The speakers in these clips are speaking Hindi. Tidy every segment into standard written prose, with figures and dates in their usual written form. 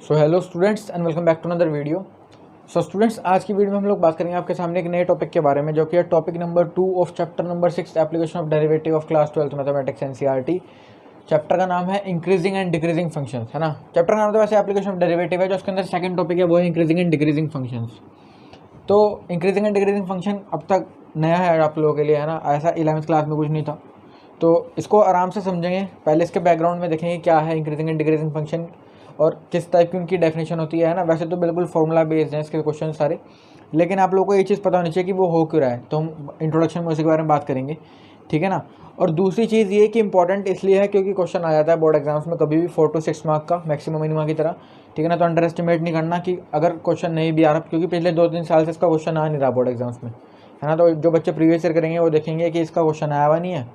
So hello students and welcome back to another video. So students, आज की वीडियो में हम लोग बात करेंगे आपके सामने एक नए टॉपिक के बारे में, जो कि है topic number 2 of chapter number 6 application of derivative of class 12 mathematics NCERT. Chapter का नाम है इंक्रीजिंग एंड डिक्रीजिंग फंक्शंस, है ना। चैप्टर का नाम तो वैसे एप्लीकेशन ऑफ डेरिवेटिव है, जो उसके अंदर सेकंड टॉपिक है वो है इंक्रीजिंग एंड डिक्रीजिंग फंक्शंस। तो इंक्रीजिंग एंड डिक्रीजिंग फंक्शन अब तक नया है आप लोगों के लिए, है ना। ऐसा 11th क्लास में कुछ नहीं था, तो इसको आराम से समझेंगे। पहले इसके बैकग्राउंड में देखेंगे क्या है इंक्रीजिंग एंड डिक्रीजिंग फंक्शन और किस टाइप की उनकी डेफिनेशन होती है ना। वैसे तो बिल्कुल फॉर्मूला बेस्ड हैं इसके क्वेश्चन सारे, लेकिन आप लोगों को ये चीज़ पता होनी चाहिए कि वो हो क्यों रहा है, तो हम इंट्रोडक्शन में उसी के बारे में बात करेंगे, ठीक है ना। और दूसरी चीज़ ये कि इंपॉर्टेंट इसलिए है क्योंकि क्वेश्चन आ जाता है बोर्ड एग्जाम्स में कभी भी 4 to 6 मार्क का मैक्सिमम मिनिमम की तरह, ठीक है ना। तो अंडर एस्टिमेट नहीं करना कि अगर क्वेश्चन नहीं भी आ रहा, क्योंकि पिछले 2-3 साल से इसका क्वेश्चन आ नहीं रहा बोर्ड एग्जाम्स में, है ना। तो जो बच्चे प्रीवियस ईयर करेंगे वो देखेंगे कि इसका क्वेश्चन आया हुआ नहीं है,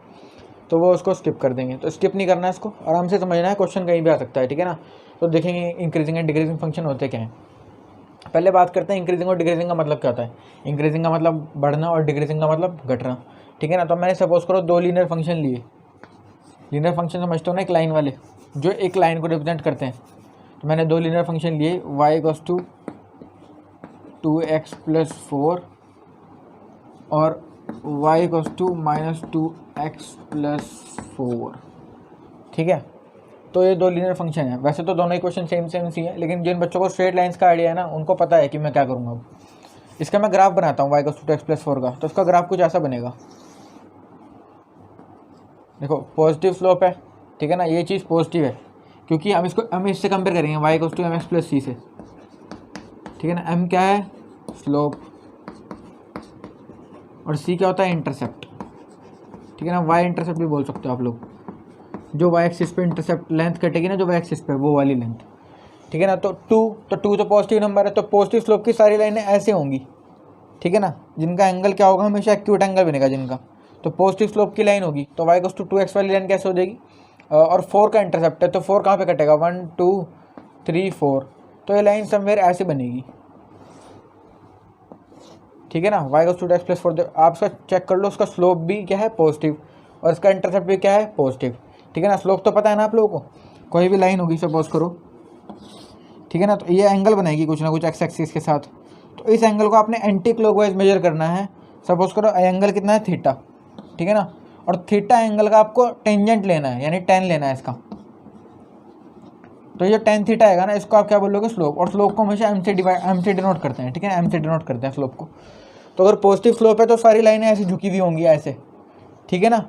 तो वो उसको स्किप कर देंगे। तो स्किप नहीं करना है, इसको आराम से समझना है, क्वेश्चन कहीं भी आ सकता है, ठीक है ना। तो देखेंगे इंक्रीजिंग एंड डिक्रीजिंग फंक्शन होते क्या हैं। पहले बात करते हैं इंक्रीजिंग और डिक्रीजिंग का मतलब क्या होता है। इंक्रीजिंग का मतलब बढ़ना और डिक्रीजिंग का मतलब घटना, ठीक है ना। तो मैंने सपोज करो 2 लीनियर फंक्शन लिए। लीनियर फंक्शन समझते हो ना, एक लाइन वाले जो एक लाइन को रिप्रेजेंट करते हैं। तो मैंने 2 लीनियर फंक्शन लिए, y = 2x+4 और y = -2x+4, ठीक है। तो ये 2 लीनियर फंक्शन है। वैसे तो दोनों इक्वेशन सेम सी है, लेकिन जिन बच्चों को स्ट्रेट लाइंस का आइडिया है ना, उनको पता है कि मैं क्या करूँगा। अब इसका मैं ग्राफ बनाता हूँ y = 2x+4 का। तो इसका ग्राफ कुछ ऐसा बनेगा, देखो पॉजिटिव स्लोप है, ठीक है ना। ये चीज़ पॉजिटिव है क्योंकि हम इससे कंपेयर करेंगे y = mx+c से, ठीक है ना। m क्या है, स्लोप, और c क्या होता है, इंटरसेप्ट, ठीक है ना। y इंटरसेप्ट भी बोल सकते हो आप लोग। जो y एक्सिस पे इंटरसेप्ट लेंथ कटेगी ना, जो y एक्सिस पे, वो वाली लेंथ, ठीक है ना। तो 2 तो पॉजिटिव नंबर है, तो पॉजिटिव स्लोप की सारी लाइनें ऐसे होंगी, ठीक है ना। जिनका एंगल क्या होगा, हमेशा एक्यूट एंगल बनेगा जिनका, तो पॉजिटिव स्लोप की लाइन होगी। तो y = 2x वाली लाइन कैसे हो जाएगी, और 4 का इंटरसेप्ट है, तो 4 कहाँ पे कटेगा, 1 2 3 4, तो ये लाइन समवेयर ऐसे बनेगी, ठीक है ना। y = 2x+4, आप इसका चेक कर लो, उसका स्लोप भी क्या है, पॉजिटिव, और इसका इंटरसेप्ट भी क्या है, पॉजिटिव, ठीक है ना। स्लोप तो पता है ना आप लोगों को, कोई भी लाइन होगी सपोज करो, ठीक है ना। तो ये एंगल बनाएगी कुछ ना कुछ एक्स एक्सिस के साथ। तो इस एंगल को आपने एंटी क्लॉकवाइज मेजर करना है। सपोज करो एंगल कितना है, थीटा, ठीक है ना। और थीटा एंगल का आपको टेंजेंट लेना है, यानी tan लेना है इसका। तो ये tan थीटा आएगा ना, इसको आप क्या बोलोगे, स्लोप। और स्लोप को हमेशा एम से डिनोट करते हैं, ठीक है, एम से डिनोट करते हैं स्लोप को। तो अगर पॉजिटिव स्लोप है तो सारी लाइनें ऐसी झुकी हुई होंगी ऐसे, ठीक है ना।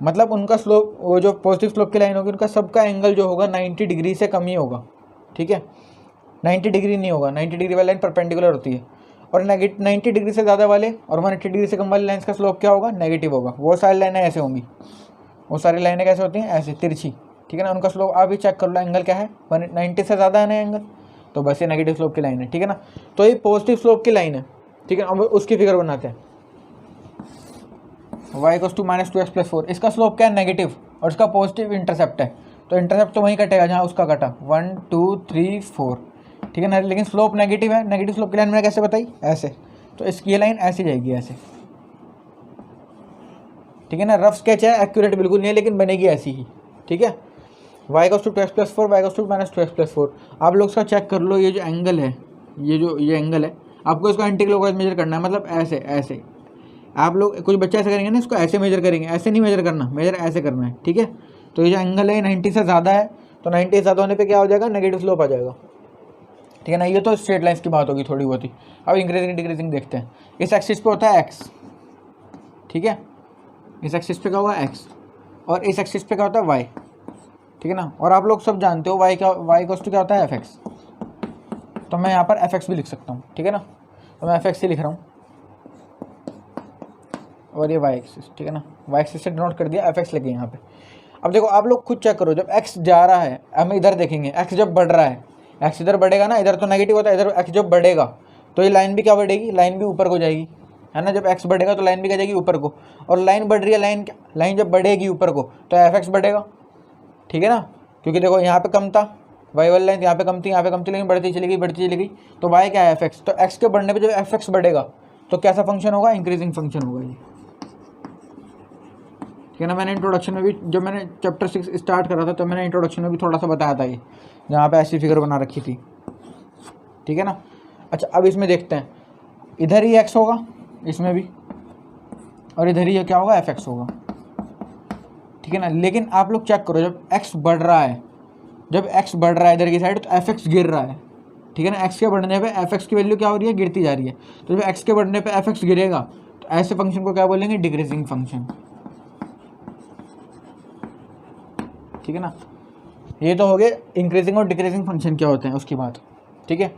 मतलब उनका स्लोप, वो जो पॉजिटिव स्लोप की लाइन होगी, उनका सबका एंगल जो होगा 90 डिग्री से कम ही होगा, ठीक है। 90 डिग्री नहीं होगा, 90 डिग्री वाली लाइन परपेंडिकुलर होती है। और 90 डिग्री से ज़्यादा वाले और 180 डिग्री से कम वाली लाइन्स का स्लोप क्या होगा, नेगेटिव होगा। वो सारी लाइनें ऐसे होंगी, वो सारी लाइनें कैसे होती हैं, ऐसे तिरछी, ठीक है ना। उनका स्लोप आप भी चेक कर लो, एंगल क्या है, 190 से ज़्यादा है ना एंगल, तो बस ये नेगेटिव स्लोप की लाइन है, ठीक है ना। तो ये पॉजिटिव स्लोप की लाइन है, ठीक है। अब उसकी फिगर बनाते हैं। y = -2x+4, इसका स्लोप क्या है, नेगेटिव, और इसका पॉजिटिव इंटरसेप्ट है। तो इंटरसेप्ट तो वहीं कटेगा जहाँ उसका कटा, 1 2 3 4, ठीक है ना। लेकिन स्लोप नेगेटिव है, नेगेटिव स्लोप की लाइन मैंने कैसे बताई, ऐसे। तो इसकी ये लाइन ऐसी जाएगी ऐसे, ठीक है ना। रफ स्केच है, एक्यूरेट बिल्कुल नहीं है, लेकिन बनेगी ऐसी ही, ठीक है। y = 2x+4, y = -2x+4। आप लोग इसका चेक कर लो, ये जो एंगल है, ये एंगल है, आपको इसको एंटी क्लॉकवाइज मेजर करना है, मतलब ऐसे ऐसे। आप लोग, कुछ बच्चे ऐसे करेंगे ना, इसको ऐसे मेजर करेंगे, ऐसे नहीं मेजर करना, मेजर ऐसे करना है, ठीक है। तो ये जो एंगल है 90 से ज़्यादा है, तो 90 से ज़्यादा होने पे क्या हो जाएगा, नेगेटिव स्लोप आ जाएगा, ठीक है ना। ये तो स्ट्रेट लाइन्स की बात होगी थोड़ी बहुत ही। अब इंक्रीजिंग डिक्रीजिंग देखते हैं। इस एक्सिस पे होता है x, ठीक है, इस एक्सिस पे क्या होगा x, और इस एक्सिस पे क्या होता है y, ठीक है ना। और आप लोग सब जानते हो y = क्या होता है, fx। तो मैं यहाँ पर fx भी लिख सकता हूँ, ठीक है ना। तो मैं fx ही लिख रहा हूँ, और ये y एक्सिस, ठीक है ना, y एक्सिस से डिनोट कर दिया, fx लगे यहाँ पे। अब देखो आप लोग खुद चेक करो, जब x जा रहा है, हम इधर देखेंगे, x जब बढ़ रहा है, x इधर बढ़ेगा ना, इधर तो नेगेटिव होता है, इधर x जब बढ़ेगा तो ये लाइन भी क्या बढ़ेगी, लाइन भी ऊपर को जाएगी, है ना। जब x बढ़ेगा तो लाइन भी क्या जाएगी, ऊपर को। और लाइन बढ़ रही है, लाइन जब बढ़ेगी ऊपर को तो fx बढ़ेगा, ठीक है ना। क्योंकि देखो यहाँ पे कम था, y वाली लाइन यहाँ पे कम थी, यहाँ पे कम थी, लेकिन बढ़ती चली गई, तो y क्या है, fx। तो x के बढ़ने पर जब fx बढ़ेगा तो कैसा फंक्शन होगा, इंक्रीजिंग फंक्शन होगा ये, ठीक है ना। मैंने इंट्रोडक्शन में भी, जब मैंने चैप्टर 6 स्टार्ट करा था तो मैंने इंट्रोडक्शन में भी थोड़ा सा बताया था ये, जहाँ पे ऐसी फिगर बना रखी थी, ठीक है ना। अच्छा, अब इसमें देखते हैं, इधर ही x होगा इसमें भी, और इधर ही क्या होगा, fx होगा, ठीक है ना। लेकिन आप लोग चेक करो, जब x बढ़ रहा है, जब x बढ़ रहा है इधर की साइड, तो fx गिर रहा है, ठीक है ना। x के बढ़ने पे fx की वैल्यू क्या हो रही है, गिरती जा रही है। तो जब x के बढ़ने पे fx गिरेगा तो ऐसे फंक्शन को क्या बोलेंगे, डिक्रीजिंग फंक्शन, ठीक है ना। ये तो हो गए इंक्रीजिंग और डिक्रीजिंग फंक्शन क्या होते हैं उसकी बात, ठीक है।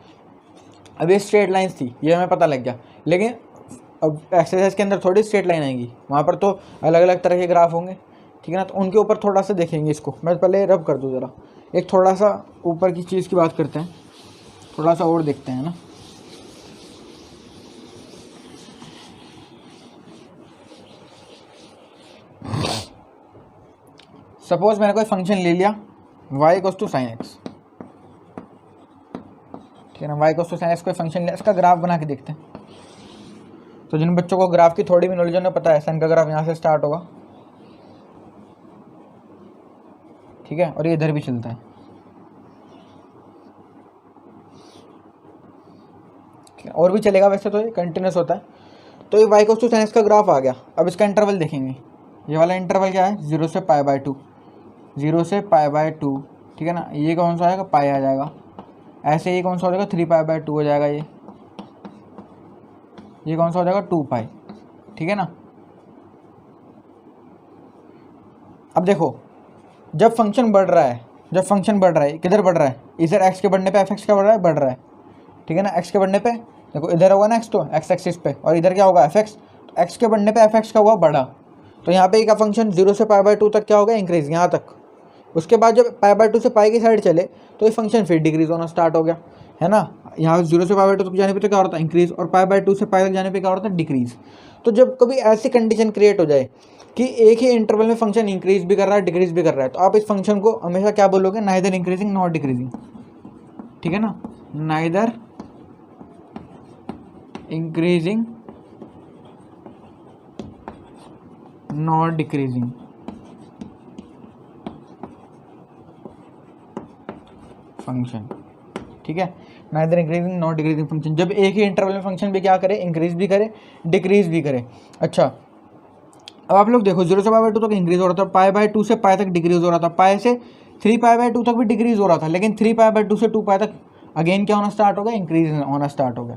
अब ये स्ट्रेट लाइन्स थी, ये हमें पता लग गया, लेकिन अब एक्सरसाइज के अंदर थोड़ी स्ट्रेट लाइन आएगी, वहाँ पर तो अलग अलग तरह के ग्राफ होंगे, ठीक है ना। तो उनके ऊपर थोड़ा सा देखेंगे इसको, मैं पहले रब कर दूँ ज़रा, एक थोड़ा सा ऊपर की चीज़ की बात करते हैं, थोड़ा सा और देखते हैं ना। सपोज मैंने कोई फंक्शन ले लिया y = sin x, ठीक है ना। y = sin x कोई फंक्शन लिया, इसका ग्राफ बना के देखते हैं। तो जिन बच्चों को ग्राफ की थोड़ी भी नॉलेज है, उन्हें पता है साइन का ग्राफ यहाँ से स्टार्ट होगा, ठीक है, और ये इधर भी चलता है, और भी चलेगा वैसे, तो ये कंटिन्यूस होता है। तो ये y = sin x का ग्राफ आ गया। अब इसका इंटरवल देखेंगे, ये वाला इंटरवल क्या है, 0 से π/2, 0 से π/2, ठीक है ना। ये कौन सा आएगा, पाई आ जाएगा। ऐसे ये कौन सा हो जाएगा, 3π/2 हो जाएगा। ये कौन सा हो जाएगा, 2π, ठीक है ना। अब देखो, जब फंक्शन बढ़ रहा है, जब फंक्शन बढ़ रहा है, किधर बढ़ रहा है, इधर x के बढ़ने पे fx क्या बढ़ रहा है, ठीक है ना। x के बढ़ने पे देखो, इधर होगा ना x, तो x एक्सिस पे, और इधर क्या होगा, fx। तो x के बढ़ने पे fx का हुआ बड़ा, तो यहाँ पे का फंक्शन 0 से π/2 तक क्या होगा, इंक्रीज यहाँ तक। उसके बाद जब π/2 से पाई की साइड चले तो ये फंक्शन फिर डिक्रीज होना स्टार्ट हो गया, है ना। यहाँ 0 से π/2 तक जाने पे तो क्या होता है, इंक्रीज, और π/2 से पाई तक जाने पे क्या होता है, डिक्रीज। तो जब कभी ऐसी कंडीशन क्रिएट हो जाए कि एक ही इंटरवल में फंक्शन इंक्रीज भी कर रहा है, डिक्रीज भी कर रहा है, तो आप इस फंक्शन को हमेशा क्या बोलोगे, नाइदर इंक्रीजिंग नॉट डिक्रीजिंग, ठीक है ना। Neither increasing not decreasing function, ठीक है। Neither increasing not decreasing function, जब एक ही इंटरवल में फंक्शन भी क्या करे, इंक्रीज भी करे, डिक्रीज भी करे। अच्छा, अब आप लोग देखो, 0 से π/2 तक इंक्रीज हो रहा था, π/2 से पाई तक डिक्रीज हो रहा था, पाई से 3π/2 तक भी डिक्रीज हो रहा था, लेकिन 3π/2 से 2π तक अगेन क्या होना स्टार्ट हो गया, इंक्रीज होना स्टार्ट हो गया।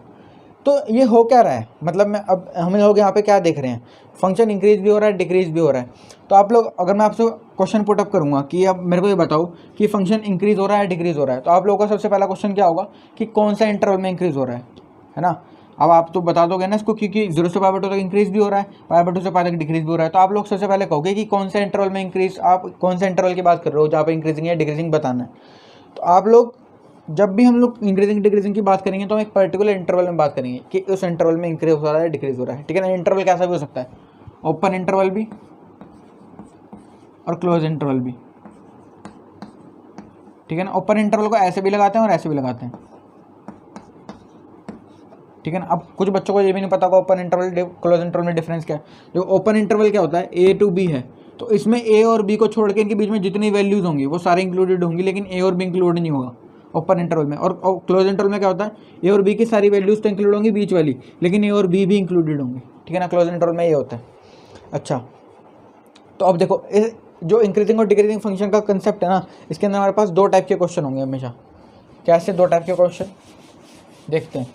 तो ये हो क्या रहा है, मतलब मैं अब हम लोग यहाँ पे क्या देख रहे हैं, फंक्शन इंक्रीज भी हो रहा है, डिक्रीज भी हो रहा है। तो आप लोग, अगर मैं आपसे क्वेश्चन पुटअप करूँगा कि अब मेरे को ये बताओ कि फंक्शन इंक्रीज हो रहा है, डिक्रीज हो रहा है, तो आप लोगों का सबसे पहला क्वेश्चन क्या होगा कि कौन सा इंटरवल में इंक्रीज हो रहा है ना। अब आप तो बता दोगे ना इसको, क्योंकि 0 से π/2 तक इंक्रीज भी हो रहा है, π/2 से पाई तक डिक्रीज भी हो रहा है। तो आप लोग सबसे पहले कहोगे कि कौन सा इंटरवल में इंक्रीज, आप कौन सा इंटरवल की बात कर रहे हो जहाँ पे इंक्रीजिंग या डिक्रीजिंग बताना है। तो आप लोग, जब भी हम लोग इंक्रीजिंग डिक्रीजिंग की बात करेंगे तो हम एक पर्टिकुलर इंटरवल में बात करेंगे कि उस इंटरवल में इंक्रीज हो रहा है, डिक्रीज हो रहा है, ठीक है ना। इंटरवल कैसा भी हो सकता है, ओपन इंटरवल भी और क्लोज इंटरवल भी, ठीक है ना। ओपन इंटरवल को ऐसे भी लगाते हैं और ऐसे भी लगाते हैं, ठीक है ना। अब कुछ बच्चों को ये भी नहीं पता होगा ओपन इंटरवल क्लोज इंटरवल में डिफरेंस क्या है। जो ओपन इंटरवल क्या होता है, A to B है, तो इसमें A और B को छोड़ के इनके बीच में जितनी वैल्यूज होंगी वो सारी इंक्लूडेड होंगी, लेकिन A और B इंक्लूड नहीं होगा ओपन इंटरवल में। और क्लोज इंटरवल में क्या होता है, A और B की सारी वैल्यूज तो इंक्लूड होंगी बीच वाली, लेकिन A और B भी इंक्लूडेड होंगे, ठीक है ना। क्लोज इंटरवल में ये होता है। अच्छा, तो अब देखो, जो इंक्रीजिंग और डिक्रीजिंग फंक्शन का कंसेप्ट है ना, इसके अंदर हमारे पास दो टाइप के क्वेश्चन होंगे हमेशा। कैसे दो टाइप के क्वेश्चन, देखते हैं,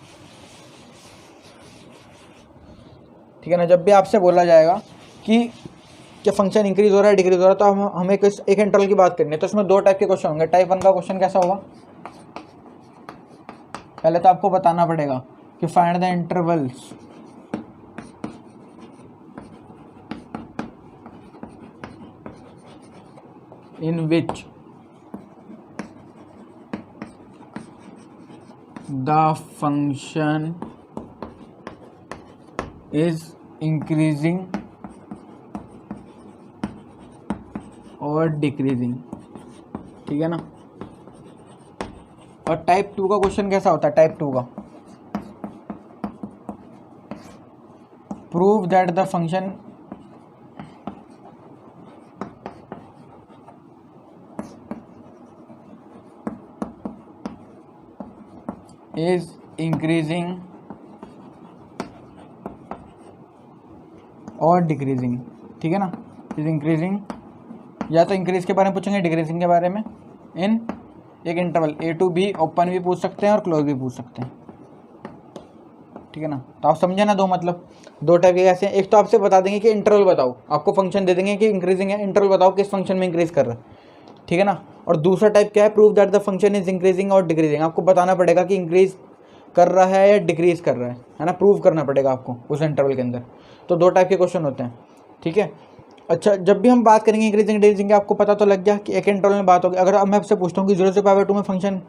ठीक है ना। जब भी आपसे बोला जाएगा कि क्या फंक्शन इंक्रीज हो रहा है, डिक्रीज हो रहा है, तो हमें एक इंटरवल की बात करनी है। तो इसमें दो टाइप के क्वेश्चन होंगे। टाइप 1 का क्वेश्चन कैसा होगा, पहले तो आपको बताना पड़ेगा कि find the intervals in which the function is increasing और डिक्रीजिंग, ठीक है ना। और टाइप 2 का क्वेश्चन कैसा होता है, टाइप 2 का, prove that the function is increasing और डिक्रीजिंग, ठीक है ना, इज इंक्रीजिंग, या तो इंक्रीज के बारे में पूछेंगे, डिक्रीजिंग के बारे में, इन एक interval A to B, open भी पूछ सकते हैं और क्लोज भी पूछ सकते हैं, ठीक है ना। तो आप समझे ना, दो मतलब दो टाइप के कैसे हैं। एक तो आपसे बता देंगे कि इंटरवल बताओ, आपको फंक्शन दे देंगे कि इंक्रीजिंग है, इंटरवल बताओ किस फंक्शन में इंक्रीज कर रहा है, ठीक है ना। और दूसरा टाइप क्या है, prove that the function is increasing और डिक्रीजिंग, आपको बताना पड़ेगा कि इंक्रीज कर रहा है या डिक्रीज कर रहा है ना, प्रूव करना पड़ेगा आपको उस इंटरवल के अंदर। तो दो टाइप के क्वेश्चन होते हैं, ठीक है। अच्छा, जब भी हम बात करेंगे इंक्रीजिंग डिक्रीजिंग, आपको पता तो लग गया कि एक इंटरवल में बात होगी। अगर अब मैं आपसे पूछता हूँ कि 0 से π/2 में फंक्शन,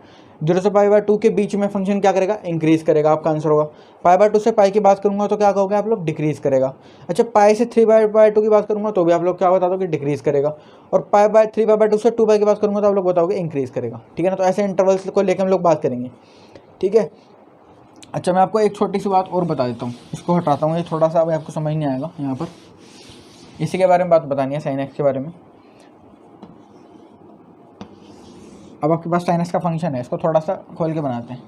0 से π/2 के बीच में फंक्शन क्या करेगा, इंक्रीज करेगा, आपका आंसर होगा। π/2 से π की बात करूंगा तो क्या कहोगे आप लोग, डिक्रीज करेगा। अच्छा, π से 3/2 की बात करूंगा तो भी आप लोग क्या बता दोगे, डिक्रीज करेगा। और 3/2 से 2π की बात करूंगा तो आप लोग बताओगे इंक्रीज करेगा, ठीक है ना। तो ऐसे इंटरवल्स को लेकर हम लोग बात करेंगे, ठीक है। अच्छा, मैं आपको एक छोटी सी बात और बता देता हूँ, इसको हटाता हूँ, ये थोड़ा सा अभी आपको समझ नहीं आएगा यहाँ पर, इसी के बारे में बात बतानी है, sin x के बारे में। अब आपके पास sin x का फंक्शन है, इसको थोड़ा सा खोल के बनाते हैं,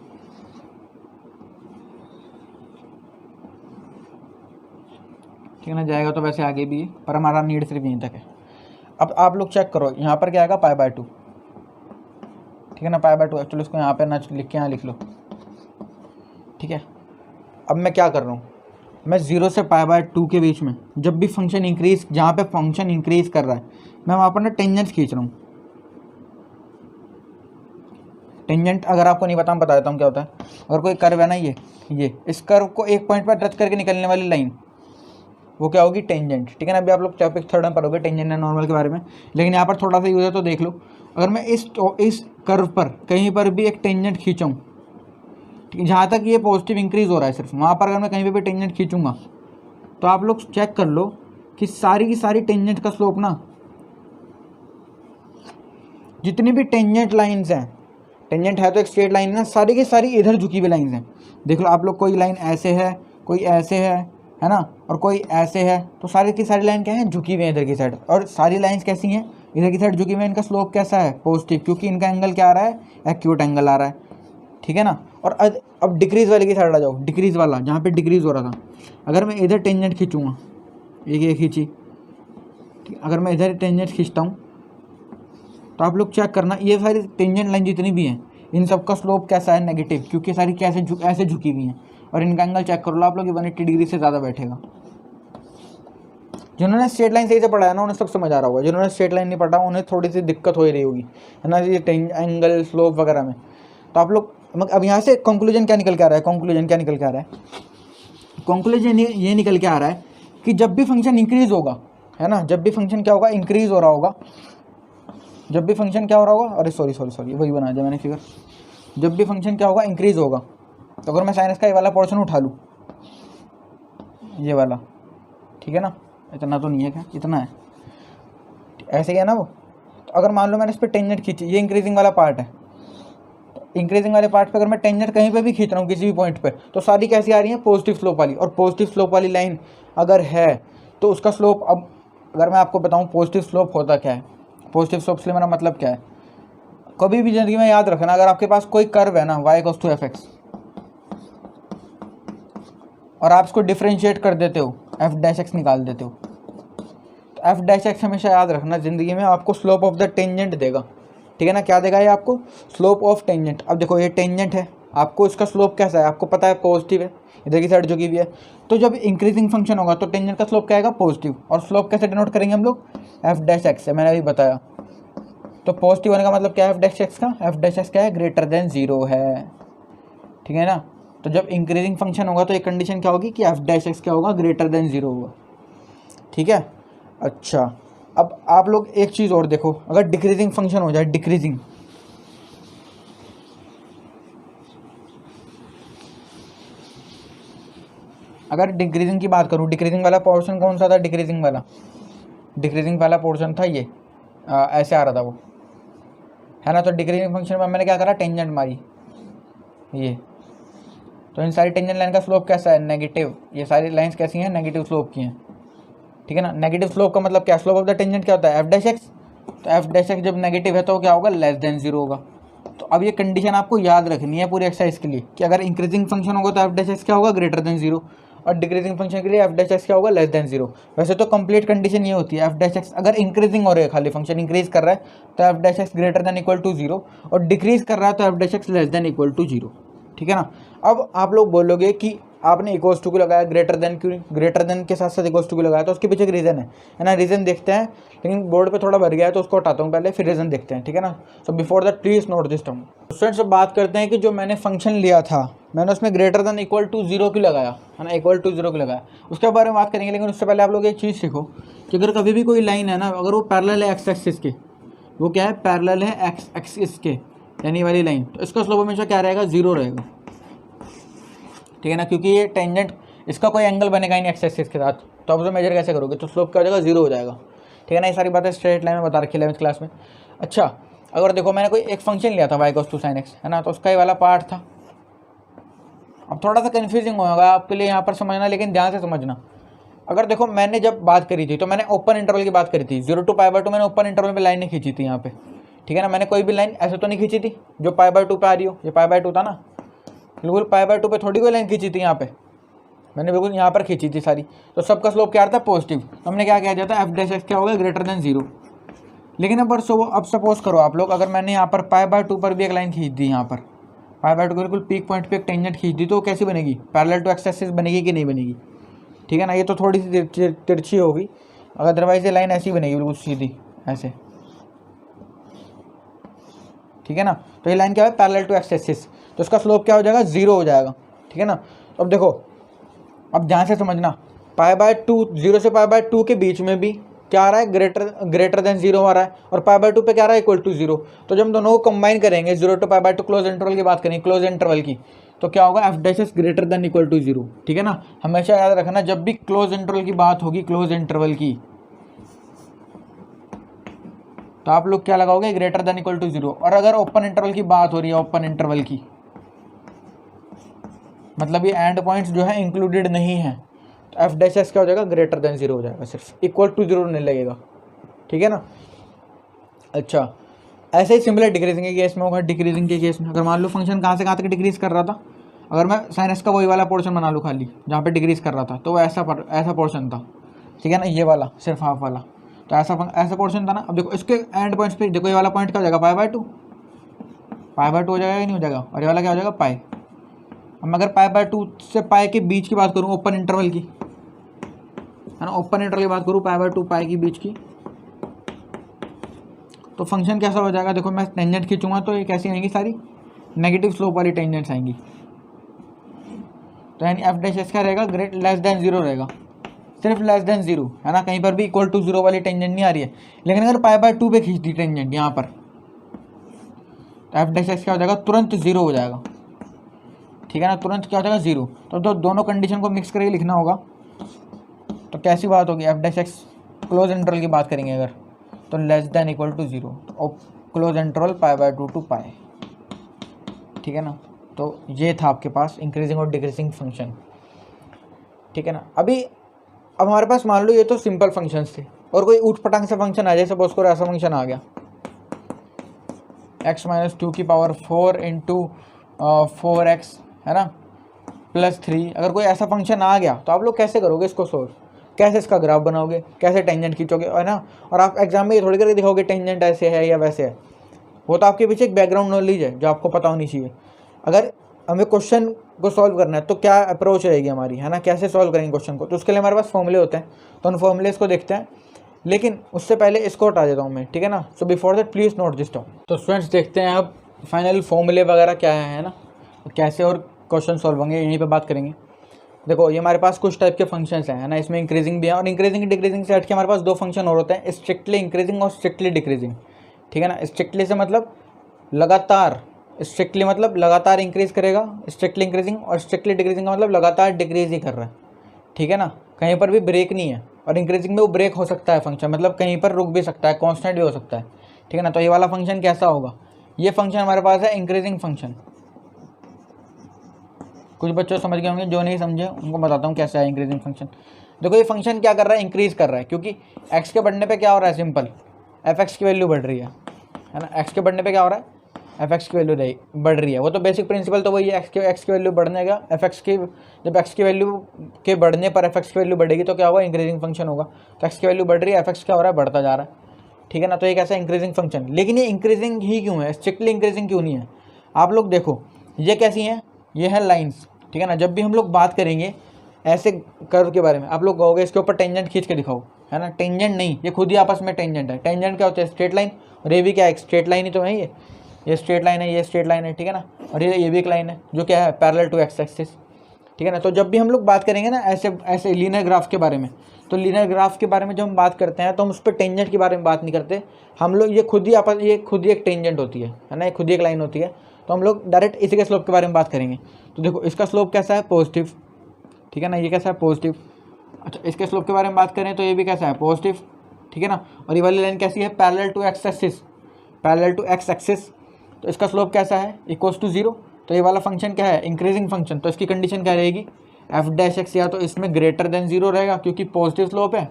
ठीक है ना। जाएगा तो वैसे आगे भी, पर हमारा नीड सिर्फ यहीं तक है। अब आप लोग चेक करो, यहाँ पर क्या आएगा, π/2, ठीक है ना, π/2। एक्चुअली इसको यहाँ पर ना लिख के यहाँ लिख लो, ठीक है। अब मैं क्या कर रहा हूँ, मैं 0 से π/2 के बीच में जब भी फंक्शन इंक्रीज, जहाँ पे फंक्शन इंक्रीज कर रहा है, मैं वहाँ पर ना टेंजेंट खींच रहा हूँ। टेंजेंट अगर आपको नहीं पता, मैं बता देता हूँ क्या होता है। अगर कोई कर्व है ना, ये इस कर्व को एक पॉइंट पर टच करके निकलने वाली लाइन, वो क्या होगी, टेंजेंट, ठीक है ना। अभी आप लोग टॉपिक 3rd में पढ़ोगे टेंजेंट एंड नॉर्मल के बारे में, लेकिन यहाँ पर थोड़ा सा यूज है तो देख लो। अगर मैं इस कर्व पर कहीं पर भी एक टेंजेंट खींचाऊँ, जहाँ तक ये पॉजिटिव इंक्रीज हो रहा है सिर्फ, वहाँ पर अगर मैं कहीं पे भी टेंजेंट खींचूंगा तो आप लोग चेक कर लो कि सारी की सारी टेंजेंट का स्लोप ना, जितनी भी टेंजेंट लाइंस हैं, टेंजेंट है तो एक स्ट्रेट लाइन ना, सारी की सारी इधर झुकी हुई लाइंस हैं। देख लो आप लोग, कोई लाइन ऐसे है, कोई ऐसे है ना, और कोई ऐसे है, तो सारी की सारी लाइन क्या है, झुकी हुई है इधर की साइड। और सारी लाइंस कैसी हैं, इधर की साइड झुकी हुई है, इनका स्लोप कैसा है, पॉजिटिव, क्योंकि इनका एंगल क्या आ रहा है, एक्यूट एंगल आ रहा है, ठीक है ना। और अब डिक्रीज वाले की साइड आ जाओ, डिक्रीज वाला जहाँ पे डिक्रीज हो रहा था, अगर मैं इधर टेंजेंट खींचूंगा, एक खींची, अगर मैं इधर टेंजेंट खींचता हूँ तो आप लोग चेक करना, ये सारी टेंजेंट लाइन जितनी भी हैं, इन सब का स्लोप कैसा है, नेगेटिव, क्योंकि सारी कैसे ऐसे झुकी हुई हैं। और इनका एंगल चेक कर लो आप लोग, 180 डिग्री से ज़्यादा बैठेगा। जिन्होंने स्ट्रेट लाइन सही से पढ़ा है ना, उन्हें सब समझ आ रहा होगा। जिन्होंने स्ट्रेट लाइन नहीं पढ़ा, उन्हें थोड़ी सी दिक्कत हो ही रही होगी, है ना, ये एंगल स्लोप वगैरह में। तो आप लोग अब यहाँ से कंक्लूजन क्या निकल के आ रहा है, कंक्लूजन ये निकल के आ रहा है कि जब भी फंक्शन इंक्रीज होगा, है ना, जब भी फंक्शन क्या होगा, इंक्रीज हो रहा होगा, जब भी फंक्शन क्या हो रहा होगा, अरे सॉरी वही बना दिया मैंने फिगर। जब भी फंक्शन क्या होगा, इंक्रीज होगा, तो अगर मैं साइनस का ये वाला पोर्शन उठा लूँ, ये वाला, ठीक है ना, इतना तो नहीं है, क्या इतना है, ऐसे क्या है ना वो। तो अगर मान लो मैंने इस पर टेंजेंट खींची, ये इंक्रीजिंग वाला पार्ट है, इंक्रीजिंग वाले पार्ट पे अगर मैं टेंजेंट कहीं पे भी खींच रहा हूँ किसी भी पॉइंट पे, तो सारी कैसी आ रही है, पॉजिटिव स्लोप वाली। और पॉजिटिव स्लोप वाली लाइन अगर है तो उसका स्लोप, अब अगर मैं आपको बताऊँ पॉजिटिव स्लोप होता क्या है, पॉजिटिव स्लोप से मेरा मतलब क्या है, कभी भी ज़िंदगी में याद रखना, अगर आपके पास कोई कर्व है ना, y=fx, और आप इसको डिफ्रेंशिएट कर देते हो, f' निकाल देते हो, तो f' हमेशा याद रखना, ज़िंदगी में आपको स्लोप ऑफ द टेंजेंट देगा, ठीक है ना। क्या देगा ये आपको, स्लोप ऑफ टेंजेंट। अब देखो ये टेंजेंट है, आपको इसका स्लोप कैसा है, आपको पता है पॉजिटिव है, इधर की साइड जो की भी है। तो जब इंक्रीजिंग फंक्शन होगा तो टेंजेंट का स्लोप क्या आएगा, पॉजिटिव। और स्लोप कैसे डिनोट करेंगे हम लोग, f' से, मैंने अभी बताया। तो पॉजिटिव होने का मतलब क्या है, f' का, f' क्या है, ग्रेटर देन 0 है, ठीक है ना। तो जब इंक्रीजिंग फंक्शन होगा तो एक कंडीशन क्या होगी कि f' क्या होगा, ग्रेटर देन 0 होगा, ठीक है। अच्छा, अब आप लोग एक चीज़ और देखो, अगर डिक्रीजिंग फंक्शन हो जाए, डिक्रीजिंग, अगर डिक्रीजिंग की बात करूँ, डिक्रीजिंग वाला पोर्शन कौन सा था, डिक्रीजिंग वाला पोर्शन था ये, ऐसे आ रहा था वो, है ना। तो डिक्रीजिंग फंक्शन में मैंने क्या करा, टेंजेंट मारी ये, तो इन सारी टेंजेंट लाइन का स्लोप कैसा है, नेगेटिव। ये सारी लाइंस कैसी हैं, नेगेटिव स्लोप की हैं, ठीक है ना। नेगेटिव स्लोप का मतलब क्या, स्लोप ऑफ द टेंजेंट क्या होता है, f'। तो f' जब नेगेटिव है तो क्या होगा, लेस देन 0 होगा, तो अब ये कंडीशन आपको याद रखनी है पूरी एक्सरसाइज के लिए कि अगर इंक्रीजिंग फंक्शन होगा तो एफ डैश एक्स क्या होगा, ग्रेटर देन जीरो, और डिक्रीजिंग फंक्शन के लिए एफ डैश एक्स क्या होगा, लेस देन जीरो। वैसे तो कंप्लीट कंडीशन ये होती है एफ डैश एक्स अगर इंक्रीजिंग हो रहा है, खाली फंक्शन इंक्रीज कर रहा है तो f dash x greater than equal to zero, और डिक्रीज कर रहा है तो f dash x less than equal to zero. ठीक है ना। अब आप लोग बोलोगे कि आपने इक्वल्स टू को लगाया, ग्रेटर देन क्यों, ग्रेटर देन के साथ साथ इक्वल्स टू को लगाया, तो उसके पीछे एक रीज़न है ना। रीज़न देखते हैं, लेकिन बोर्ड पे थोड़ा भर गया है तो उसको हटाता हूँ पहले, फिर रीज़न देखते हैं। ठीक है ना। So before that please note this term. Students अब बात करते हैं कि जो मैंने फंक्शन लिया था, मैंने उसमें greater than equal to zero की लगाया है ना, इक्वल टू जीरो की लगाया, उसके बारे में बात करेंगे। लेकिन उससे पहले आप लोग एक चीज़ सीखो कि अगर कभी भी कोई लाइन है ना, अगर वो पैरेलल है एक्स एक्सिस के, वो क्या है, पैरेलल है एक्स एक्सिस के, यानी वाली लाइन, तो इसका स्लोप हमेशा क्या रहेगा, जीरो रहेगा। ठीक है ना, क्योंकि ये टेंजेंट, इसका कोई एंगल बनेगा ही नहीं एक्स एक्सिस के साथ, तो आप उसे मेजर कैसे करोगे, तो स्लोप क्या हो जाएगा, जीरो हो जाएगा। ठीक है ना। ये सारी बातें स्ट्रेट लाइन में बता रखी है 11th क्लास में। अच्छा, अगर देखो मैंने कोई एक फंक्शन लिया था y cos to sine x, है ना, तो उसका ये वाला पार्ट था। अब थोड़ा सा कन्फ्यूजिंग होगा आपके लिए यहाँ पर समझना, लेकिन ध्यान से समझना। अगर देखो मैंने जब बात करी थी तो मैंने ओपन इंटरवल की बात करी थी, 0 टू π/2 मैंने ओपन इंटरवल में लाइन नहीं खींची थी यहाँ पे। ठीक है ना, मैंने कोई भी लाइन ऐसे तो नहीं खींची थी जो π/2 पे आ रही हो, ये π/2 था ना, बिल्कुल π/2 पे थोड़ी कोई लाइन खींची थी यहाँ पे, मैंने बिल्कुल यहाँ पर खींची थी सारी, तो सबका स्लोप क्या था, पॉजिटिव। तो हमने क्या किया जाता है, एफ डैश एक्स क्या होगा, ग्रेटर देन जीरो। लेकिन अब सपोज करो आप लोग, अगर मैंने यहाँ पर π/2 पर भी एक लाइन खींच दी, यहाँ पर π/2 बिल्कुल पीक पॉइंट पे एक टेंजेंट खींच दी, तो कैसी बनेगी, पैरेलल टू एक्स एक्सिस बनेगी कि नहीं बनेगी। ठीक है ना, ये तो थोड़ी सी तिरछी होगी, अदरवाइज ये लाइन ऐसी बनेगी बिल्कुल सीधी ऐसे। ठीक है ना, तो ये लाइन क्या है, पैरेलल टू एक्स एक्सिस, तो इसका स्लोप क्या हो जाएगा, जीरो हो जाएगा। ठीक है ना। तो अब देखो, अब ध्यान से समझना, π/2, 0 से π/2 के बीच में भी क्या आ रहा है, ग्रेटर देन जीरो आ रहा है, और π/2 पे क्या आ रहा है, इक्वल टू जीरो। तो जब हम दोनों को कंबाइन करेंगे, 0 टू π/2 क्लोज इंटरवल की बात करेंगे, क्लोज इंटरवल की, तो क्या होगा, f dash x greater than equal to zero. ठीक है ना, हमेशा याद रखना जब भी क्लोज इंटरवल की बात होगी, क्लोज इंटरवल की, तो आप लोग क्या लगाओगे, greater than equal to zero. और अगर ओपन इंटरवल की बात हो रही है, ओपन इंटरवल की मतलब ये एंड पॉइंट्स जो है इंक्लूडेड नहीं है, तो एफ डैश एक्स क्या हो जाएगा, ग्रेटर देन जीरो हो जाएगा, सिर्फ इक्वल टू जीरो नहीं लगेगा। ठीक है ना। अच्छा, ऐसे ही सिमिलर डिक्रीजिंग के केस में होगा। डिक्रीजिंग के केस में अगर मान लो फंक्शन कहाँ से कहाँ तक डिक्रीज कर रहा था, अगर मैं साइन एक्स का वही वाला पोर्शन बना लूँ खाली जहाँ पे डिक्रीज कर रहा था, तो वो ऐसा पोर्शन था। ठीक है ना, ये वाला सिर्फ हाफ वाला, तो ऐसा पोर्शन था ना। अब देखो इसके एंड पॉइंट्स पे देखो, ये वाला पॉइंट क्या हो जाएगा, π/2 हो जाएगा कि नहीं हो जाएगा, और ये वाला क्या हो जाएगा, पाई। अब मैं अगर π/2 से पाई के बीच की बात करूँ, ओपन इंटरवल की, है ना, ओपन इंटरवल की बात करूँ, π/2 पाई की बीच की, तो फंक्शन कैसा हो जाएगा, देखो मैं टेंजेंट खींचूंगा तो ये कैसी आएंगी, सारी नेगेटिव स्लोप वाली टेंजेंट्स आएंगी। तो यानी एफ डैश एक्स क्या रहेगा, लेस देन जीरो रहेगा, सिर्फ लेस देन जीरो, है ना, कहीं पर भी इक्वल टू जीरो वाली टेंजेंट नहीं आ रही है। लेकिन अगर π/2 पे खींच दी टेंजेंट यहाँ पर, तो एफ डैश एक्स क्या हो जाएगा, तुरंत जीरो हो जाएगा। ठीक है ना, तुरंत क्या हो जाएगा, जीरो। तो दोनों कंडीशन को मिक्स करके लिखना होगा, तो कैसी बात होगी, f dash x close interval की बात करेंगे अगर, तो less than equal to zero, तो क्लोज इंटरवल π/2 टू पाई। ठीक है ना, तो ये था आपके पास इंक्रीजिंग और डिक्रीजिंग फंक्शन। ठीक है ना। अब हमारे पास मान लो ये तो सिंपल फंक्शंस थे, और कोई ऊट पटांग सा फंक्शन आ जाए, सपोज करो ऐसा फंक्शन आ गया, x-2 इंटू 4x, है ना, +3। अगर कोई ऐसा फंक्शन आ गया तो आप लोग कैसे करोगे इसको सोल्व, कैसे इसका ग्राफ बनाओगे, कैसे टेंजेंट खींचोगे, है ना। और आप एग्जाम में ये थोड़ी करके दिखाओगे टेंजेंट ऐसे है या वैसे है, वो तो आपके पीछे एक बैकग्राउंड नॉलेज है जो आपको पता होनी चाहिए। अगर हमें क्वेश्चन को सॉल्व करना है तो क्या अप्रोच रहेगी हमारी, है ना, कैसे सॉल्व करेंगे क्वेश्चन को, तो उसके लिए हमारे पास फॉर्मूले होते हैं, तो उन फॉर्मूलेस को देखते हैं। लेकिन उससे पहले इसको हटा देता हूँ मैं, ठीक है ना। So before that please note this down. तो स्टूडेंट्स देखते हैं अब फाइनल फॉर्मूले वगैरह क्या है ना, कैसे और क्वेश्चन सॉल्व होंगे, यहीं पे बात करेंगे। देखो ये हमारे पास कुछ टाइप के फंक्शंस हैं, है ना, इसमें इंक्रीजिंग भी है, और इंक्रीजिंग डिक्रीजिंग से हट के हमारे पास दो फंक्शन और होते हैं, स्ट्रिक्टली इंक्रीजिंग और स्ट्रिक्टली डिक्रीजिंग। ठीक है ना, स्ट्रिक्टली से मतलब लगातार, स्ट्रिक्टली मतलब लगातार इंक्रीज करेगा, स्ट्रिक्टली इंक्रीजिंग, और स्ट्रिक्टली डिक्रीजिंग का मतलब लगातार डिक्रीज ही कर रहा है। ठीक है ना, कहीं पर भी ब्रेक नहीं है, और इंक्रीजिंग में वो ब्रेक हो सकता है फंक्शन, मतलब कहीं पर रुक भी सकता है, कांस्टेंट भी हो सकता है। ठीक है ना, तो ये वाला फंक्शन कैसा होगा, ये फंक्शन हमारे पास है इंक्रीजिंग फंक्शन। कुछ बच्चों समझ गए होंगे, जो नहीं समझे उनको बताता हूँ कैसा है इंक्रीजिंग फंक्शन। देखो ये फंक्शन क्या कर रहा है, इंक्रीज कर रहा है, क्योंकि एक्स के बढ़ने पे क्या हो रहा है, सिंपल एफ एक्स की वैल्यू बढ़ रही है ना, एक्स के बढ़ने पे क्या हो रहा है, एफ एक्स की वैल्यू बढ़ रही है। वो तो बेसिक प्रिंसिपल तो वही है, एक्स की वैल्यू बढ़ने का एफ एक्स की, जब एक्स की वैल्यू के बढ़ने पर एफ एक्स की वैल्यू बढ़ेगी तो क्या होगा, इंक्रीजिंग फंक्शन होगा। तो एक्स की वैल्यू बढ़ रही है, एफ एक्स क्या हो रहा है, बढ़ता जा रहा है, ठीक है ना। तो एक ऐसा इंक्रीजिंग फंक्शन, लेकिन ये इंक्रीजिंग ही क्यों है, स्ट्रिक्टली इंक्रीजिंग क्यों नहीं है। आप लोग देखो ये कैसी हैं, ये है लाइन्स, ठीक है ना। जब भी हम लोग बात करेंगे ऐसे कर्व के बारे में, आप लोग कहोगे इसके ऊपर टेंजेंट खींच के दिखाओ, है ना। टेंजेंट नहीं, ये खुद ही आपस में टेंजेंट है। टेंजेंट क्या होता है, स्ट्रेट लाइन, और ये भी क्या है, स्ट्रेट लाइन ही तो है। ये स्ट्रेट लाइन है, ये स्ट्रेट लाइन है, ठीक है ना। और ये भी एक लाइन है जो क्या है, पैरेलल टू एक्स एक्सिस, ठीक है ना। तो जब भी हम लोग बात करेंगे ना ऐसे ऐसे लीनियर ग्राफ के बारे में, तो लीनियर ग्राफ के बारे में जब हम बात करते हैं तो हम उस पर टेंजेंट के बारे में बात नहीं करते हम लोग। ये खुद ही एक टेंजेंट होती है ना, ये खुद ही एक लाइन होती है। तो हम लोग डायरेक्ट इसी के स्लोप के बारे में बात करेंगे। तो देखो इसका स्लोप कैसा है, पॉजिटिव, ठीक है ना, ये कैसा है, पॉजिटिव। अच्छा, इसके स्लोप के बारे में बात करें तो ये भी कैसा है, पॉजिटिव, ठीक है ना। और ये वाली लाइन कैसी है, parallel to x axis, parallel to x axis. तो इसका स्लोप कैसा है, इक्वल्स टू 0। तो ये वाला फंक्शन क्या है, इंक्रीजिंग फंक्शन। तो इसकी कंडीशन क्या रहेगी, एफ डैश एक्स या तो इसमें ग्रेटर देन 0 रहेगा क्योंकि पॉजिटिव स्लोप है,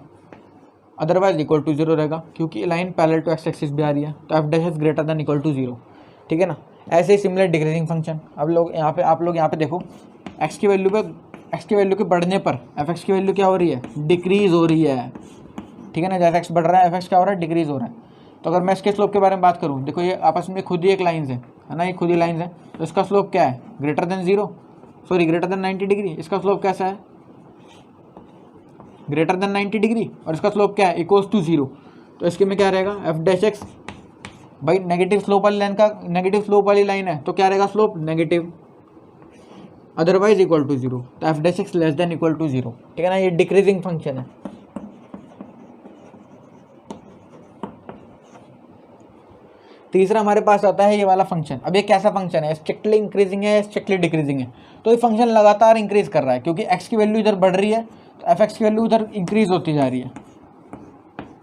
अदरवाइज इक्वल टू 0 रहेगा क्योंकि line parallel to x axis भी आ रही है। तो f dash x greater than equal to 0, ठीक है ना। ऐसे ही सिमिलर डिक्रीजिंग फंक्शन। अब लोग यहाँ पे, आप लोग यहाँ पे देखो, एक्स की वैल्यू के बढ़ने पर एफ एक्स की वैल्यू क्या हो रही है, डिक्रीज हो रही है, ठीक है ना। जैसे एक्स बढ़ रहा है एफ एक्स क्या हो रहा है, डिक्रीज हो रहा है। तो अगर मैं इसके स्लोप के बारे में बात करूँ, देखो ये आपस में खुद ही एक लाइन्स है ना, ये खुद ही लाइन्स है। तो इसका स्लोप क्या है, ग्रेटर देन 90 डिग्री। इसका स्लोप कैसा है, ग्रेटर देन 90 डिग्री। और इसका स्लोप क्या है, इक्वल्स टू 0। तो इसके में क्या रहेगा, एफ डैश एक्स, भाई नेगेटिव स्लोप वाली लाइन का, नेगेटिव स्लोप वाली लाइन है तो क्या रहेगा, slope negative, otherwise equal to 0। तो f dash x less than equal to 0, ठीक है ना। ये डिक्रीजिंग फंक्शन है। तीसरा हमारे पास आता है ये वाला फंक्शन। अब ये कैसा फंक्शन है, स्ट्रिक्टली इंक्रीजिंग है, स्ट्रिक्टली डिक्रीजिंग है। तो ये फंक्शन लगातार इंक्रीज कर रहा है क्योंकि एक्स की वैल्यू इधर बढ़ रही है तो एफ एक्स की वैल्यू इधर इंक्रीज होती जा रही है,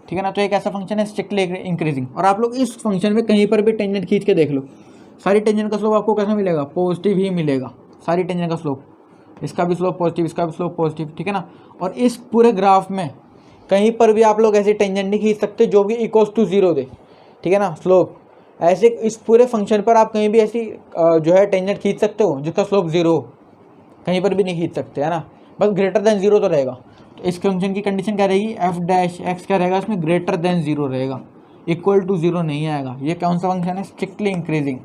ठीक है ना। तो एक ऐसा फंक्शन है स्ट्रिक्टली इंक्रीजिंग। और आप लोग इस फंक्शन में कहीं पर भी टेंजेंट खींच के देख लो, सारी टेंजेंट का स्लोप आपको कैसा मिलेगा, पॉजिटिव ही मिलेगा। सारी टेंजेंट का स्लोप, इसका भी स्लोप पॉजिटिव, इसका भी स्लोप पॉजिटिव, ठीक है ना। और इस पूरे ग्राफ में कहीं पर भी आप लोग ऐसी टेंजेंट नहीं खींच सकते जो कि इक्वल्स टू 0 दे, ठीक है ना, स्लोप। ऐसे इस पूरे फंक्शन पर आप कहीं भी ऐसी जो है टेंजेंट खींच सकते हो जिसका स्लोप 0 हो, कहीं पर भी नहीं खींच सकते, है ना। बस ग्रेटर देन 0 तो रहेगा। तो इस फंक्शन की कंडीशन क्या रहेगी, एफ डैश एक्स क्या रहेगा, इसमें ग्रेटर देन 0 रहेगा, इक्वल टू 0 नहीं आएगा। ये कौन सा फंक्शन है, स्ट्रिक्टली इंक्रीजिंग।